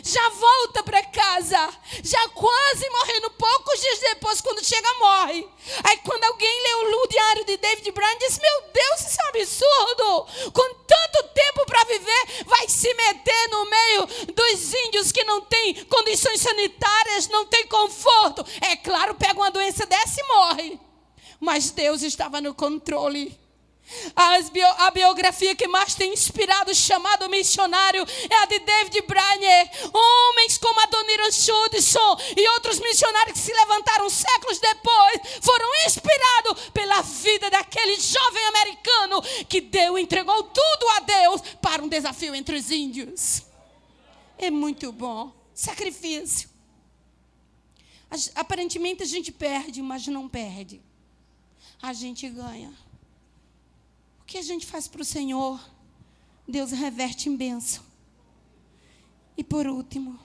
Já volta para casa, já quase morrendo, poucos dias depois, quando chega, morre. Aí quando alguém lê o diário de David Brainerd, diz, meu Deus, isso é um absurdo. Com tanto tempo para viver, vai se meter no meio dos índios que não têm condições sanitárias, não tem conforto. É claro, pega uma doença dessa e morre. Mas Deus estava no controle. A biografia que mais tem inspirado o chamado missionário é a de David Brainerd. Homens como Adoniram Judson e outros missionários que se levantaram séculos depois foram inspirados pela vida daquele jovem americano que entregou tudo a Deus para um desafio entre os índios. É muito bom. Sacrifício. Aparentemente a gente perde, mas não perde. A gente ganha. O que a gente faz para o Senhor, Deus reverte em bênção. E por último,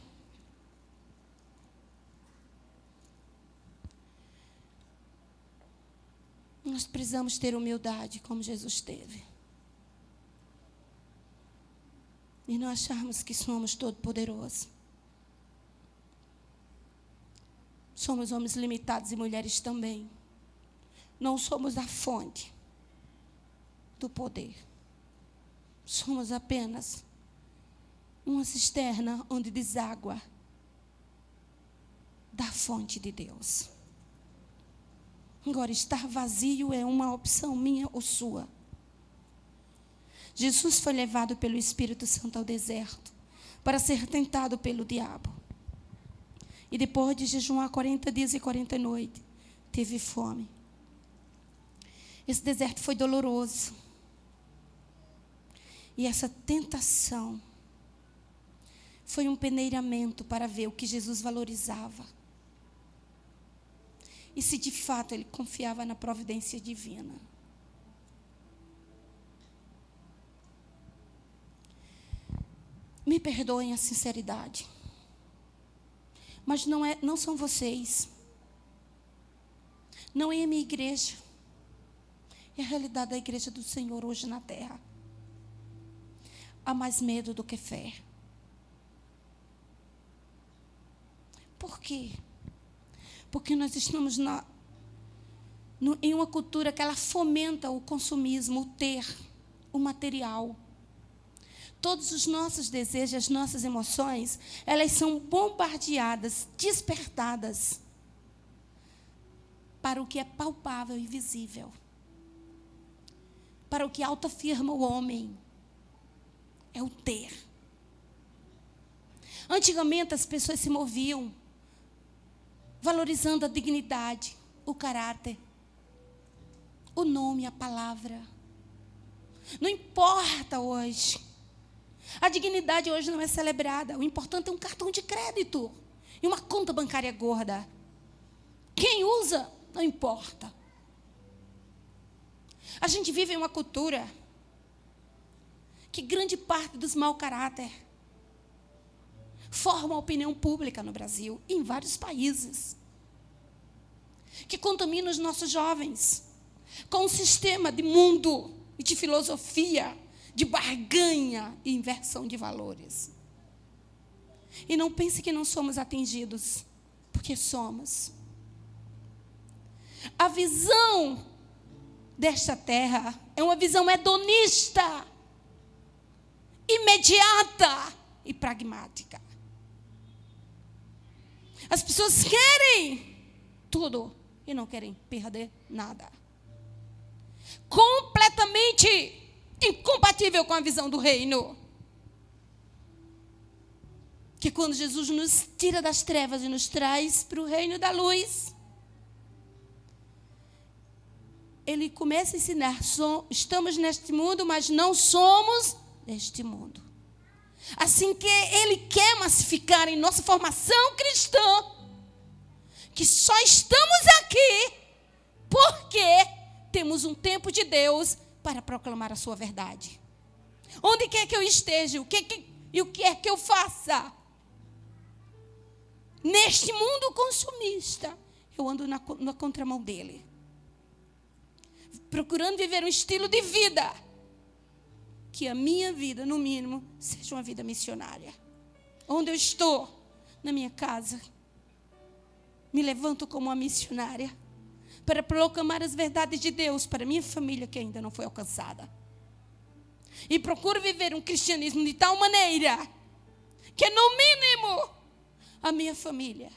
nós precisamos ter humildade como Jesus teve. E não acharmos que somos todo-poderosos. Somos homens limitados e mulheres também. Não somos a fonte do poder. Somos apenas uma cisterna onde deságua da fonte de Deus. Agora, estar vazio é uma opção minha ou sua. Jesus foi levado pelo Espírito Santo ao deserto para ser tentado pelo diabo. E depois de jejuar 40 dias e 40 noites, teve fome. Esse deserto foi doloroso. E essa tentação foi um peneiramento para ver o que Jesus valorizava. E se de fato ele confiava na providência divina. Me perdoem a sinceridade. Mas não são vocês. Não é a minha igreja. É a realidade da igreja do Senhor hoje na terra. Há mais medo do que fé. Por quê? Porque nós estamos em uma cultura que ela fomenta o consumismo, o ter, o material. Todos os nossos desejos, as nossas emoções, elas são bombardeadas, despertadas para o que é palpável e visível. Para o que autoafirma o homem. É o ter. Antigamente as pessoas se moviam valorizando a dignidade, o caráter, o nome, a palavra. Não importa hoje. A dignidade hoje não é celebrada. O importante é um cartão de crédito e uma conta bancária gorda. Quem usa, não importa. A gente vive em uma cultura que grande parte dos mau caráter forma a opinião pública no Brasil e em vários países, que contamina os nossos jovens com um sistema de mundo e de filosofia, de barganha e inversão de valores. E não pense que não somos atingidos, porque somos. A visão desta terra é uma visão hedonista, imediata e pragmática. As pessoas querem tudo e não querem perder nada. Completamente incompatível com a visão do reino. Que quando Jesus nos tira das trevas e nos traz para o reino da luz, ele começa a ensinar, estamos neste mundo, mas não somos deste mundo. Assim que ele quer massificar em nossa formação cristã, que só estamos aqui porque temos um tempo de Deus para proclamar a sua verdade. Onde quer que eu esteja, o que é que eu faça? Neste mundo consumista, eu ando na contramão dele. Procurando viver um estilo de vida que a minha vida, no mínimo, seja uma vida missionária. Onde eu estou, na minha casa, me levanto como uma missionária para proclamar as verdades de Deus para minha família que ainda não foi alcançada. E procuro viver um cristianismo de tal maneira que, no mínimo, a minha família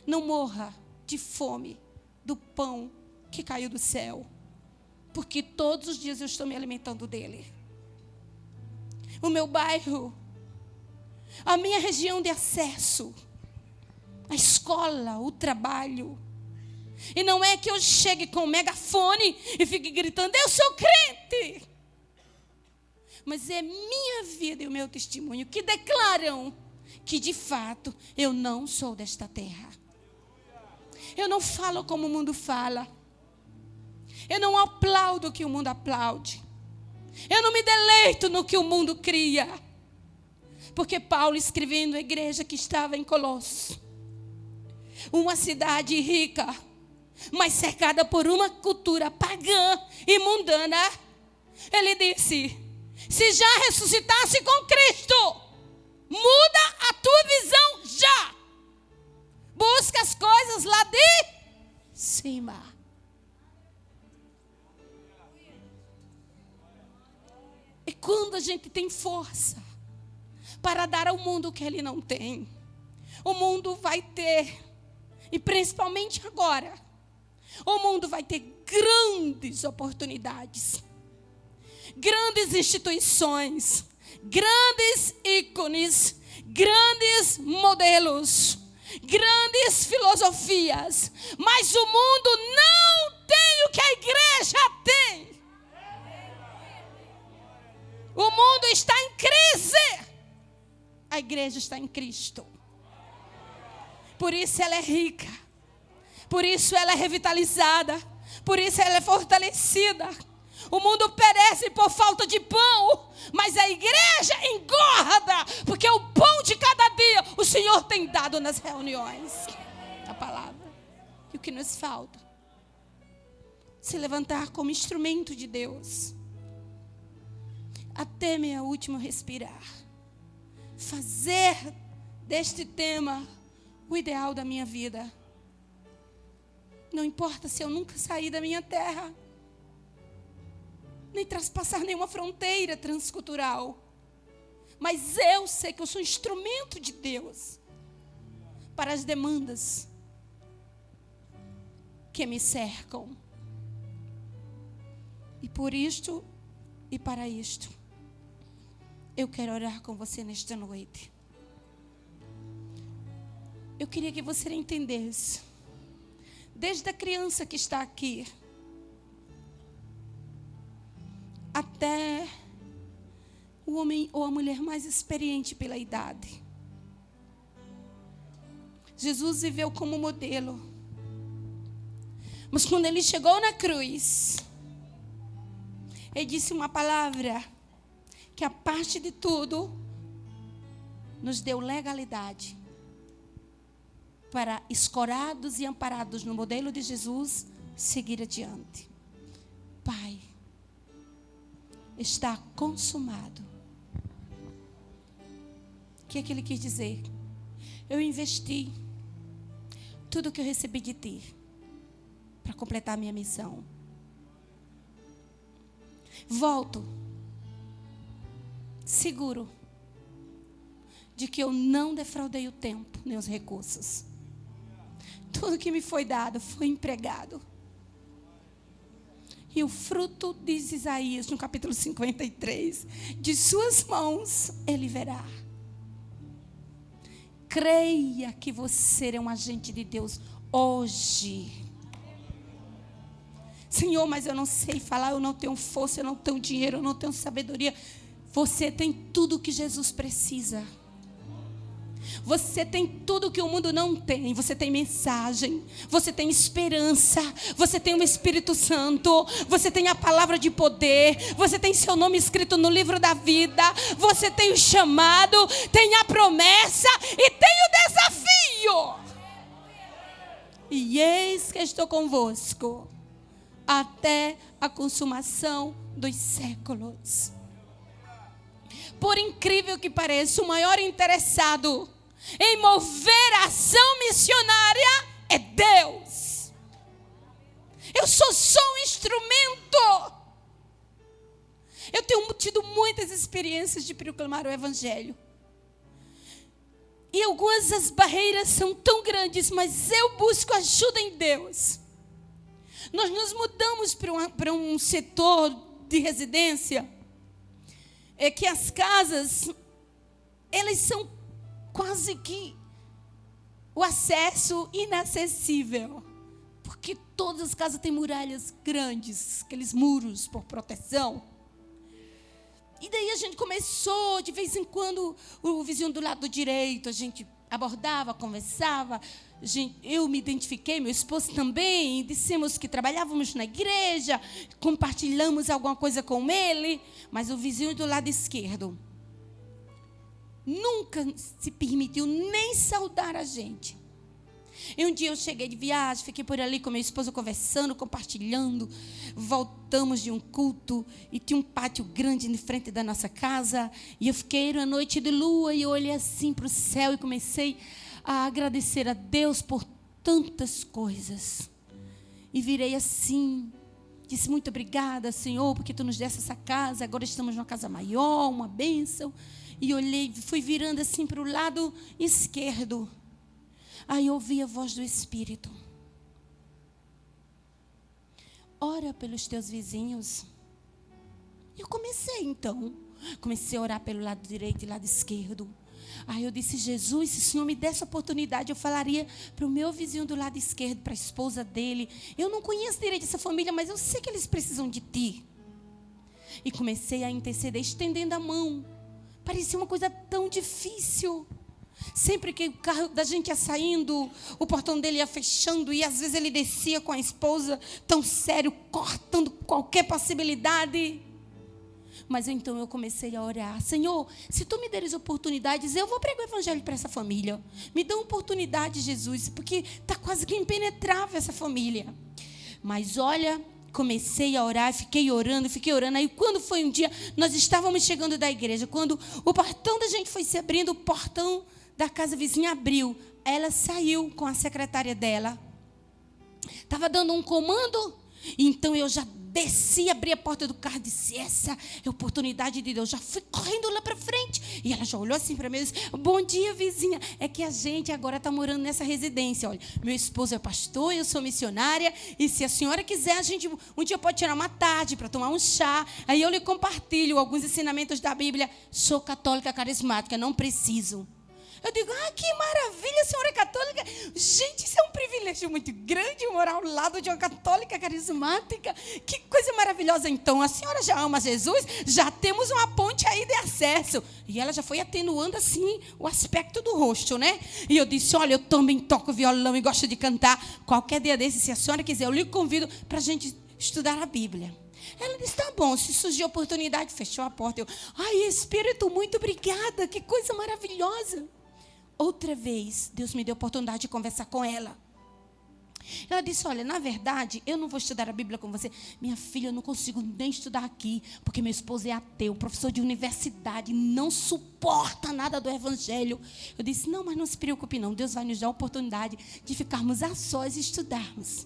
não morra de fome do pão que caiu do céu. Porque todos os dias eu estou me alimentando dele. O meu bairro, a minha região de acesso, a escola, o trabalho. E não é que eu chegue com um megafone e fique gritando, eu sou crente. Mas é minha vida e o meu testemunho que declaram que, de fato, eu não sou desta terra. Eu não falo como o mundo fala. Eu não aplaudo o que o mundo aplaude. Eu não me deleito no que o mundo cria. Porque Paulo, escrevendo à igreja que estava em Colossos, uma cidade rica, mas cercada por uma cultura pagã e mundana, ele disse, se já ressuscitasse com Cristo, muda a tua visão já. Busca as coisas lá de cima. E quando a gente tem força para dar ao mundo o que ele não tem, o mundo vai ter E principalmente agora, o mundo vai ter grandes oportunidades, grandes instituições, grandes ícones, grandes modelos, grandes filosofias, mas o mundo não tem o que a igreja tem. O mundo está em crise, a igreja está em Cristo. Por isso ela é rica, por isso ela é revitalizada, por isso ela é fortalecida. O mundo perece por falta de pão, mas a igreja engorda, porque o pão de cada dia o Senhor tem dado nas reuniões. A palavra. E o que nos falta? Se levantar como instrumento de Deus. Até meu último respirar. Fazer deste tema o ideal da minha vida. Não importa se eu nunca sair da minha terra, nem traspassar nenhuma fronteira transcultural, mas eu sei que eu sou instrumento de Deus para as demandas que me cercam. E por isto e para isto, eu quero orar com você nesta noite. Eu queria que você entendesse, desde a criança que está aqui, até o homem ou a mulher mais experiente pela idade. Jesus viveu como modelo. Mas quando ele chegou na cruz, ele disse uma palavra que, a parte de tudo, nos deu legalidade para, escorados e amparados no modelo de Jesus, seguir adiante. Pai, está consumado. O que é que ele quis dizer? Eu investi tudo que eu recebi de ti para completar a minha missão. Volto seguro de que eu não defraudei o tempo nem os recursos. Tudo que me foi dado foi empregado. E o fruto, diz Isaías no capítulo 53, de suas mãos ele verá. Creia que você é um agente de Deus hoje. Senhor, mas eu não sei falar, eu não tenho força, eu não tenho dinheiro, eu não tenho sabedoria. Você tem tudo o que Jesus precisa. Você tem tudo que o mundo não tem. Você tem mensagem, você tem esperança, você tem o Espírito Santo, você tem a palavra de poder, você tem seu nome escrito no livro da vida, você tem o chamado, tem a promessa e tem o desafio. E eis que estou convosco até a consumação dos séculos. Por incrível que pareça, o maior interessado em mover a ação missionária é Deus. Eu sou só um instrumento. Eu tenho tido muitas experiências de proclamar o Evangelho. E algumas das barreiras são tão grandes, mas eu busco ajuda em Deus. Nós nos mudamos para um setor de residência, é que as casas, elas são quase que o acesso inacessível, porque todas as casas têm muralhas grandes, aqueles muros por proteção. E daí a gente começou, de vez em quando, o vizinho do lado direito, a gente abordava, conversava, eu me identifiquei, meu esposo também, dissemos que trabalhávamos na igreja, compartilhamos alguma coisa com ele, mas o vizinho do lado esquerdo nunca se permitiu nem saudar a gente. E um dia eu cheguei de viagem, fiquei por ali com meu esposo conversando, compartilhando. Voltamos de um culto e tinha um pátio grande em frente da nossa casa. E eu fiquei uma noite de lua e eu olhei assim para o céu e comecei a agradecer a Deus por tantas coisas. E virei assim, disse: muito obrigada, Senhor, porque Tu nos deste essa casa. Agora estamos numa casa maior, uma bênção. E olhei, fui virando assim para o lado esquerdo. Aí eu ouvi a voz do Espírito. Ora pelos teus vizinhos. Eu comecei a orar pelo lado direito e lado esquerdo. Aí eu disse: Jesus, se o Senhor me desse a oportunidade, eu falaria para o meu vizinho do lado esquerdo, para a esposa dele. Eu não conheço direito essa família, mas eu sei que eles precisam de ti. E comecei a interceder, estendendo a mão. Parecia uma coisa tão difícil. Sempre que o carro da gente ia saindo, o portão dele ia fechando, e às vezes ele descia com a esposa, tão sério, cortando qualquer possibilidade. Mas então eu comecei a orar: Senhor, se tu me deres oportunidades, eu vou pregar o evangelho para essa família. Me dá uma oportunidade, Jesus, porque está quase que impenetrável essa família. Mas olha, comecei a orar, fiquei orando. Aí quando foi um dia, nós estávamos chegando da igreja, quando o portão da gente foi se abrindo, o portão da casa vizinha abriu. Ela saiu com a secretária dela. Estava dando um comando, então eu já desci, abri a porta do carro e disse: essa é a oportunidade de Deus. Já fui correndo lá para frente. E ela já olhou assim para mim e disse: bom dia, vizinha. É que a gente agora está morando nessa residência. Olha, meu esposo é pastor, eu sou missionária. E se a senhora quiser, a gente um dia pode tirar uma tarde para tomar um chá. Aí eu lhe compartilho alguns ensinamentos da Bíblia. Sou católica carismática, não preciso. Eu digo: que maravilha, a senhora é católica. Gente, isso é um privilégio muito grande, morar ao lado de uma católica carismática. Que coisa maravilhosa. Então, a senhora já ama Jesus? Já temos uma ponte aí de acesso. E ela já foi atenuando assim o aspecto do rosto, né? E eu disse: olha, eu também toco violão e gosto de cantar. Qualquer dia desse, se a senhora quiser, eu lhe convido para a gente estudar a Bíblia. Ela disse: tá bom, se surgir oportunidade. Fechou a porta. Eu: Espírito, muito obrigada, que coisa maravilhosa. Outra vez, Deus me deu a oportunidade de conversar com ela. Ela disse: olha, na verdade, eu não vou estudar a Bíblia com você. Minha filha, eu não consigo nem estudar aqui, porque meu esposo é ateu, professor de universidade, não suporta nada do Evangelho. Eu disse: não, mas não se preocupe não, Deus vai nos dar a oportunidade de ficarmos a sós e estudarmos.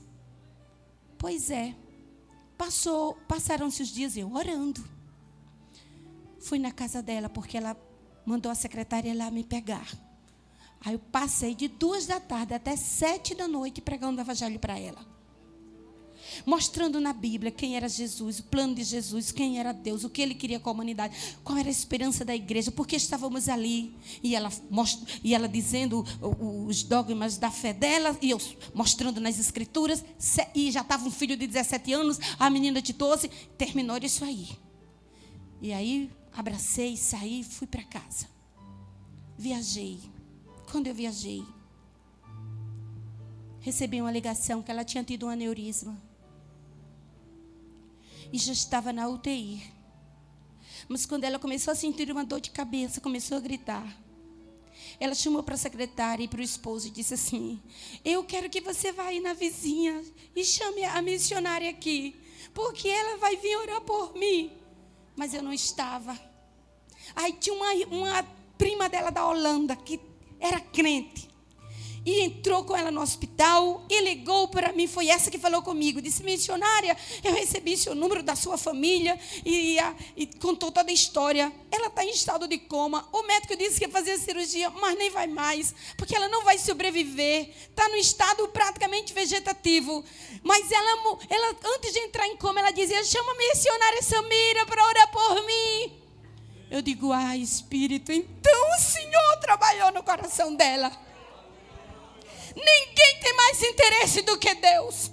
Pois é, passaram-se os dias eu orando. Fui na casa dela, porque ela mandou a secretária lá me pegar. Aí eu passei de 2 da tarde até 7 da noite pregando o evangelho para ela. Mostrando na Bíblia quem era Jesus, o plano de Jesus, quem era Deus, o que Ele queria com a humanidade, qual era a esperança da igreja, por que estávamos ali. E ela dizendo os dogmas da fé dela, e eu mostrando nas escrituras, e já estava um filho de 17 anos, a menina de 12, terminou isso aí. E aí abracei, saí, fui para casa. Viajei. Quando eu viajei, recebi uma ligação que ela tinha tido um aneurisma. E já estava na UTI. Mas quando ela começou a sentir uma dor de cabeça, começou a gritar. Ela chamou para a secretária e para o esposo e disse assim: eu quero que você vá aí na vizinha e chame a missionária aqui, porque ela vai vir orar por mim. Mas eu não estava. Aí tinha uma prima dela da Holanda que era crente. E entrou com ela no hospital e ligou para mim. Foi essa que falou comigo. Disse: missionária, eu recebi o número da sua família. E contou toda a história. Ela está em estado de coma. O médico disse que ia fazer a cirurgia, mas nem vai mais, porque ela não vai sobreviver. Está no estado praticamente vegetativo. Mas ela, antes de entrar em coma, ela dizia: chama a missionária Samira para orar por mim. Eu digo: Espírito, então o Senhor trabalhou no coração dela. Ninguém tem mais interesse do que Deus.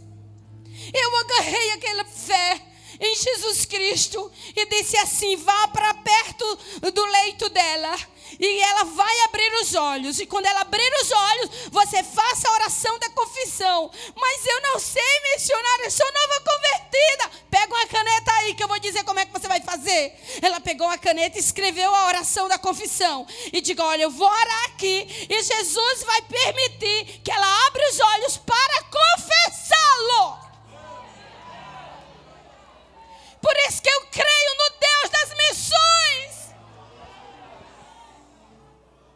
Eu agarrei aquela fé em Jesus Cristo e disse assim: vá para perto do leito dela e ela vai abrir os olhos. E quando ela abrir os olhos, você faça a oração da confissão. Mas eu não sei, missionária, eu sou nova convertida. Pega uma caneta aí que eu vou dizer como é que você vai fazer. Ela pegou a caneta e escreveu a oração da confissão. E diga: olha, eu vou orar aqui e Jesus vai permitir que ela abra os olhos para confessá-lo. Por isso que eu creio no Deus das missões.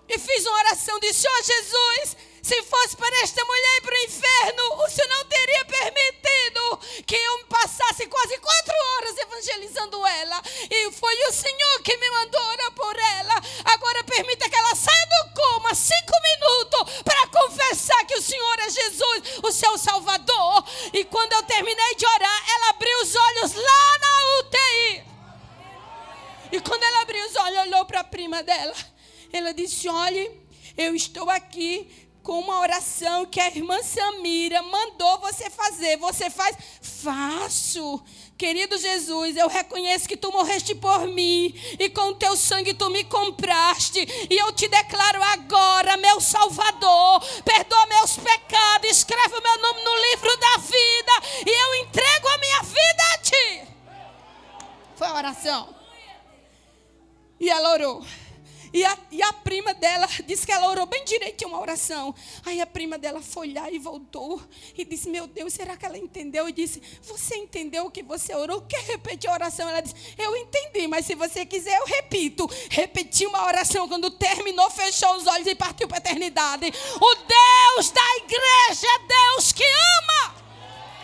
E fiz uma oração, disse: Jesus, se fosse para esta mulher ir para o inferno, o Senhor não teria permitido que eu me passasse quase 4 horas evangelizando ela. E foi o Senhor que me mandou orar por ela. Agora permita que ela saia do coma 5 minutos para confessar Ela disse: olhe, eu estou aqui com uma oração que a irmã Samira mandou você fazer. Você faz? Faço. Querido Jesus, eu reconheço que tu morreste por mim e com o teu sangue tu me compraste. E eu te declaro agora, meu Salvador, perdoa meus pecados, escreve o meu nome no livro da vida e eu entrego a minha vida a ti. Foi a oração. E ela orou. E a prima dela disse que ela orou bem direitinho uma oração. Aí a prima dela foi lá e voltou. E disse: meu Deus, será que ela entendeu? E disse: você entendeu o que você orou? Quer repetir a oração? Ela disse: eu entendi, mas se você quiser eu repito. Repetiu uma oração. Quando terminou, fechou os olhos e partiu para a eternidade. O Deus da igreja é Deus que ama.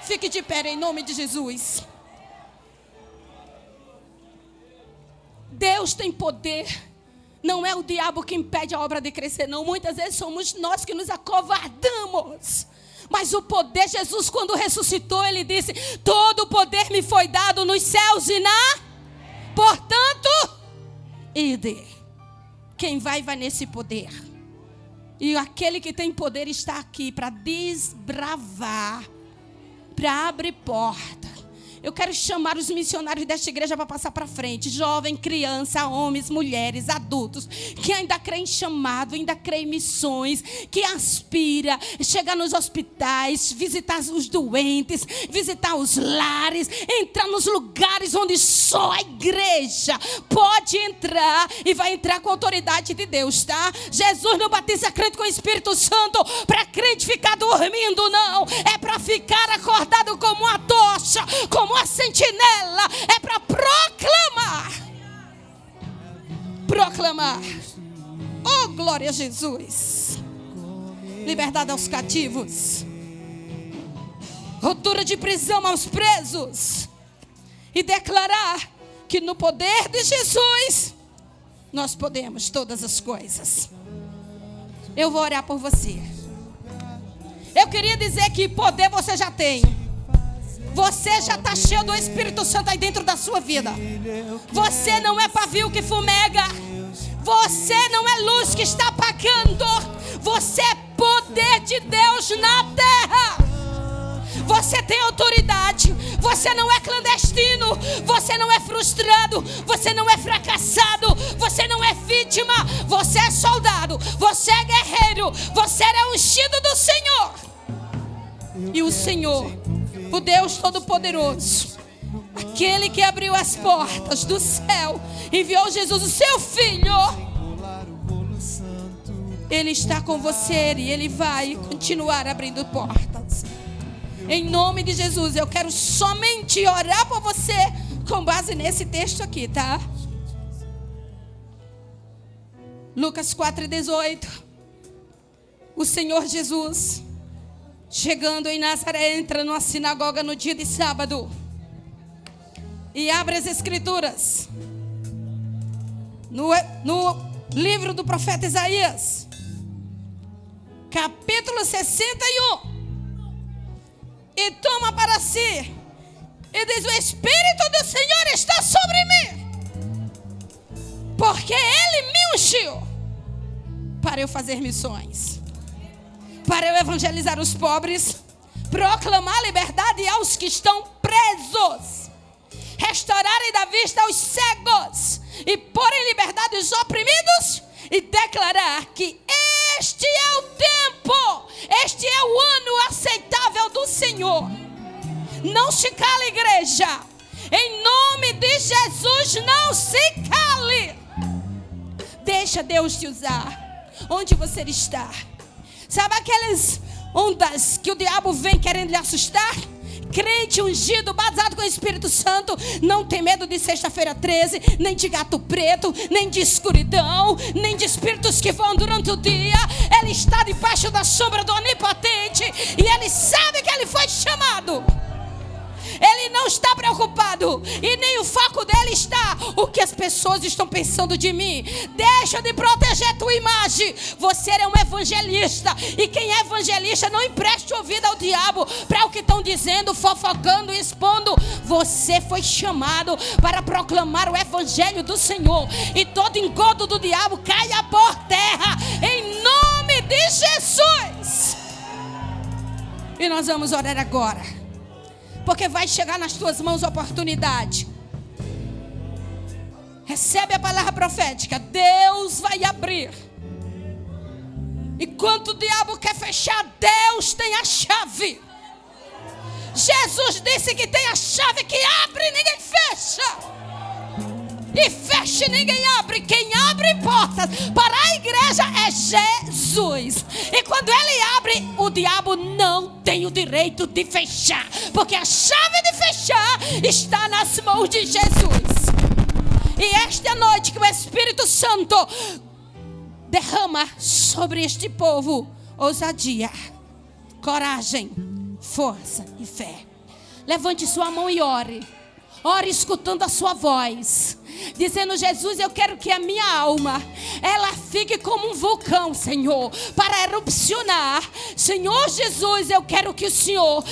Fique de pé em nome de Jesus. Deus tem poder. Não é o diabo que impede a obra de crescer, não. Muitas vezes somos nós que nos acovardamos. Mas o poder, Jesus, quando ressuscitou, ele disse: todo o poder me foi dado nos céus e na... Portanto, ide. Quem vai nesse poder. E aquele que tem poder está aqui para desbravar, para abrir porta. Eu quero chamar os missionários desta igreja para passar para frente. Jovem, criança, homens, mulheres, adultos, que ainda creem em chamado, ainda creem em missões, que aspira, chegar nos hospitais, visitar os doentes, visitar os lares, entrar nos lugares onde só a igreja pode entrar e vai entrar com a autoridade de Deus, tá? Jesus não batiza crente com o Espírito Santo para crente ficar dormindo, não. É para ficar acordado como uma tocha, como uma sentinela. É para proclamar. Oh, glória a Jesus. Liberdade aos cativos, ruptura de prisão aos presos, e declarar que no poder de Jesus nós podemos todas as coisas. Eu vou orar por você. Eu queria dizer que poder você já tem. Você já está cheio do Espírito Santo aí dentro da sua vida. Você não é pavio que fumega. Você não é luz que está apagando. Você é poder de Deus na terra. Você tem autoridade. Você não é clandestino. Você não é frustrado. Você não é fracassado. Você não é vítima. Você é soldado. Você é guerreiro. Você é ungido do Senhor. E o Senhor, o Deus Todo-Poderoso, aquele que abriu as portas do céu, enviou Jesus, o seu Filho. Ele está com você e Ele vai continuar abrindo portas. Em nome de Jesus, eu quero somente orar por você com base nesse texto aqui, tá? Lucas 4:18. O Senhor Jesus, chegando em Nazaré, entra numa sinagoga no dia de sábado e abre as escrituras no livro do profeta Isaías, capítulo 61, e toma para si e diz: o Espírito do Senhor está sobre mim, porque Ele me ungiu para eu fazer missões, para eu evangelizar os pobres, proclamar liberdade aos que estão presos, restaurar e dar vista aos cegos, e pôr em liberdade os oprimidos, e declarar que este é o tempo, este é o ano aceitável do Senhor. Não se cale, igreja. Em nome de Jesus, não se cale. Deixa Deus te usar onde você está. Sabe aquelas ondas que o diabo vem querendo lhe assustar? Crente ungido, batizado com o Espírito Santo, não tem medo de sexta-feira 13, nem de gato preto, nem de escuridão, nem de espíritos que vão durante o dia. Ele está debaixo da sombra do Onipotente e ele sabe que ele foi chamado. Ele não está preocupado e nem o foco dele está o que as pessoas estão pensando de mim. Deixa de proteger tua imagem. Você é um evangelista, e quem é evangelista não empreste ouvido ao diabo para o que estão dizendo, fofocando, expondo. Você foi chamado para proclamar o evangelho do Senhor, e todo engodo do diabo caia por terra em nome de Jesus. E nós vamos orar agora, porque vai chegar nas tuas mãos a oportunidade. Recebe a palavra profética. Deus vai abrir. Enquanto o diabo quer fechar, Deus tem a chave. Jesus disse que tem a chave que abre e ninguém fecha, e fecha e ninguém abre. Quem abre portas para a igreja é Jesus. E quando ele abre, o diabo não tem o direito de fechar, porque a chave de fechar está nas mãos de Jesus. E esta é a noite que o Espírito Santo derrama sobre este povo ousadia, coragem, força e fé. Levante sua mão e ore. Ore escutando a sua voz, dizendo: Jesus, eu quero que a minha alma, ela fique como um vulcão, Senhor, para erupcionar. Senhor Jesus, eu quero que o Senhor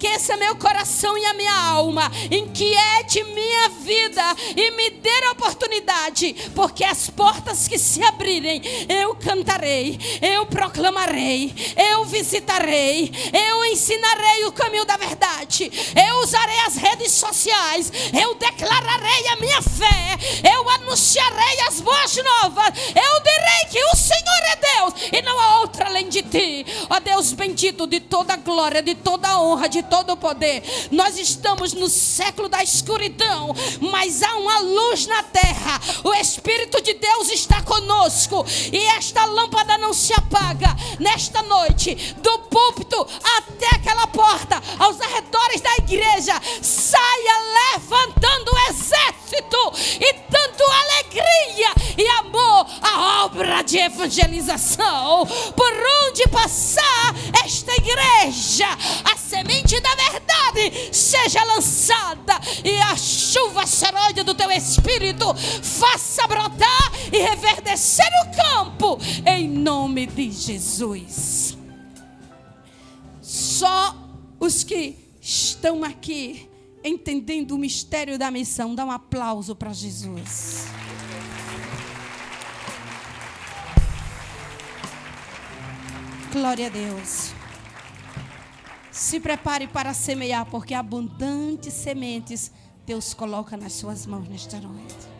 aqueça meu coração e a minha alma, inquiete minha vida e me dê a oportunidade, porque as portas que se abrirem, eu cantarei, eu proclamarei, eu visitarei, eu ensinarei o caminho da verdade, eu usarei as redes sociais, eu declararei a minha fé, eu anunciarei as boas novas, eu direi que o Senhor é Deus e não há outra além de ti. Ó Deus bendito, de toda a glória, de toda a honra, de todo o poder. Nós estamos no século da escuridão, mas há uma luz na terra. O Espírito de Deus está conosco, e esta lâmpada não se apaga. Nesta noite, do púlpito até aquela porta, aos arredores da igreja, saia levantando o exército e dando alegria e amor à obra de evangelização. Por onde passar esta igreja, a semente da verdade seja lançada, e a chuva seróide do teu Espírito faça brotar e reverdecer o campo, em nome de Jesus. Só os que estão aqui entendendo o mistério da missão, dá um aplauso para Jesus. Glória a Deus. Se prepare para semear, porque abundantes sementes Deus coloca nas suas mãos nesta noite.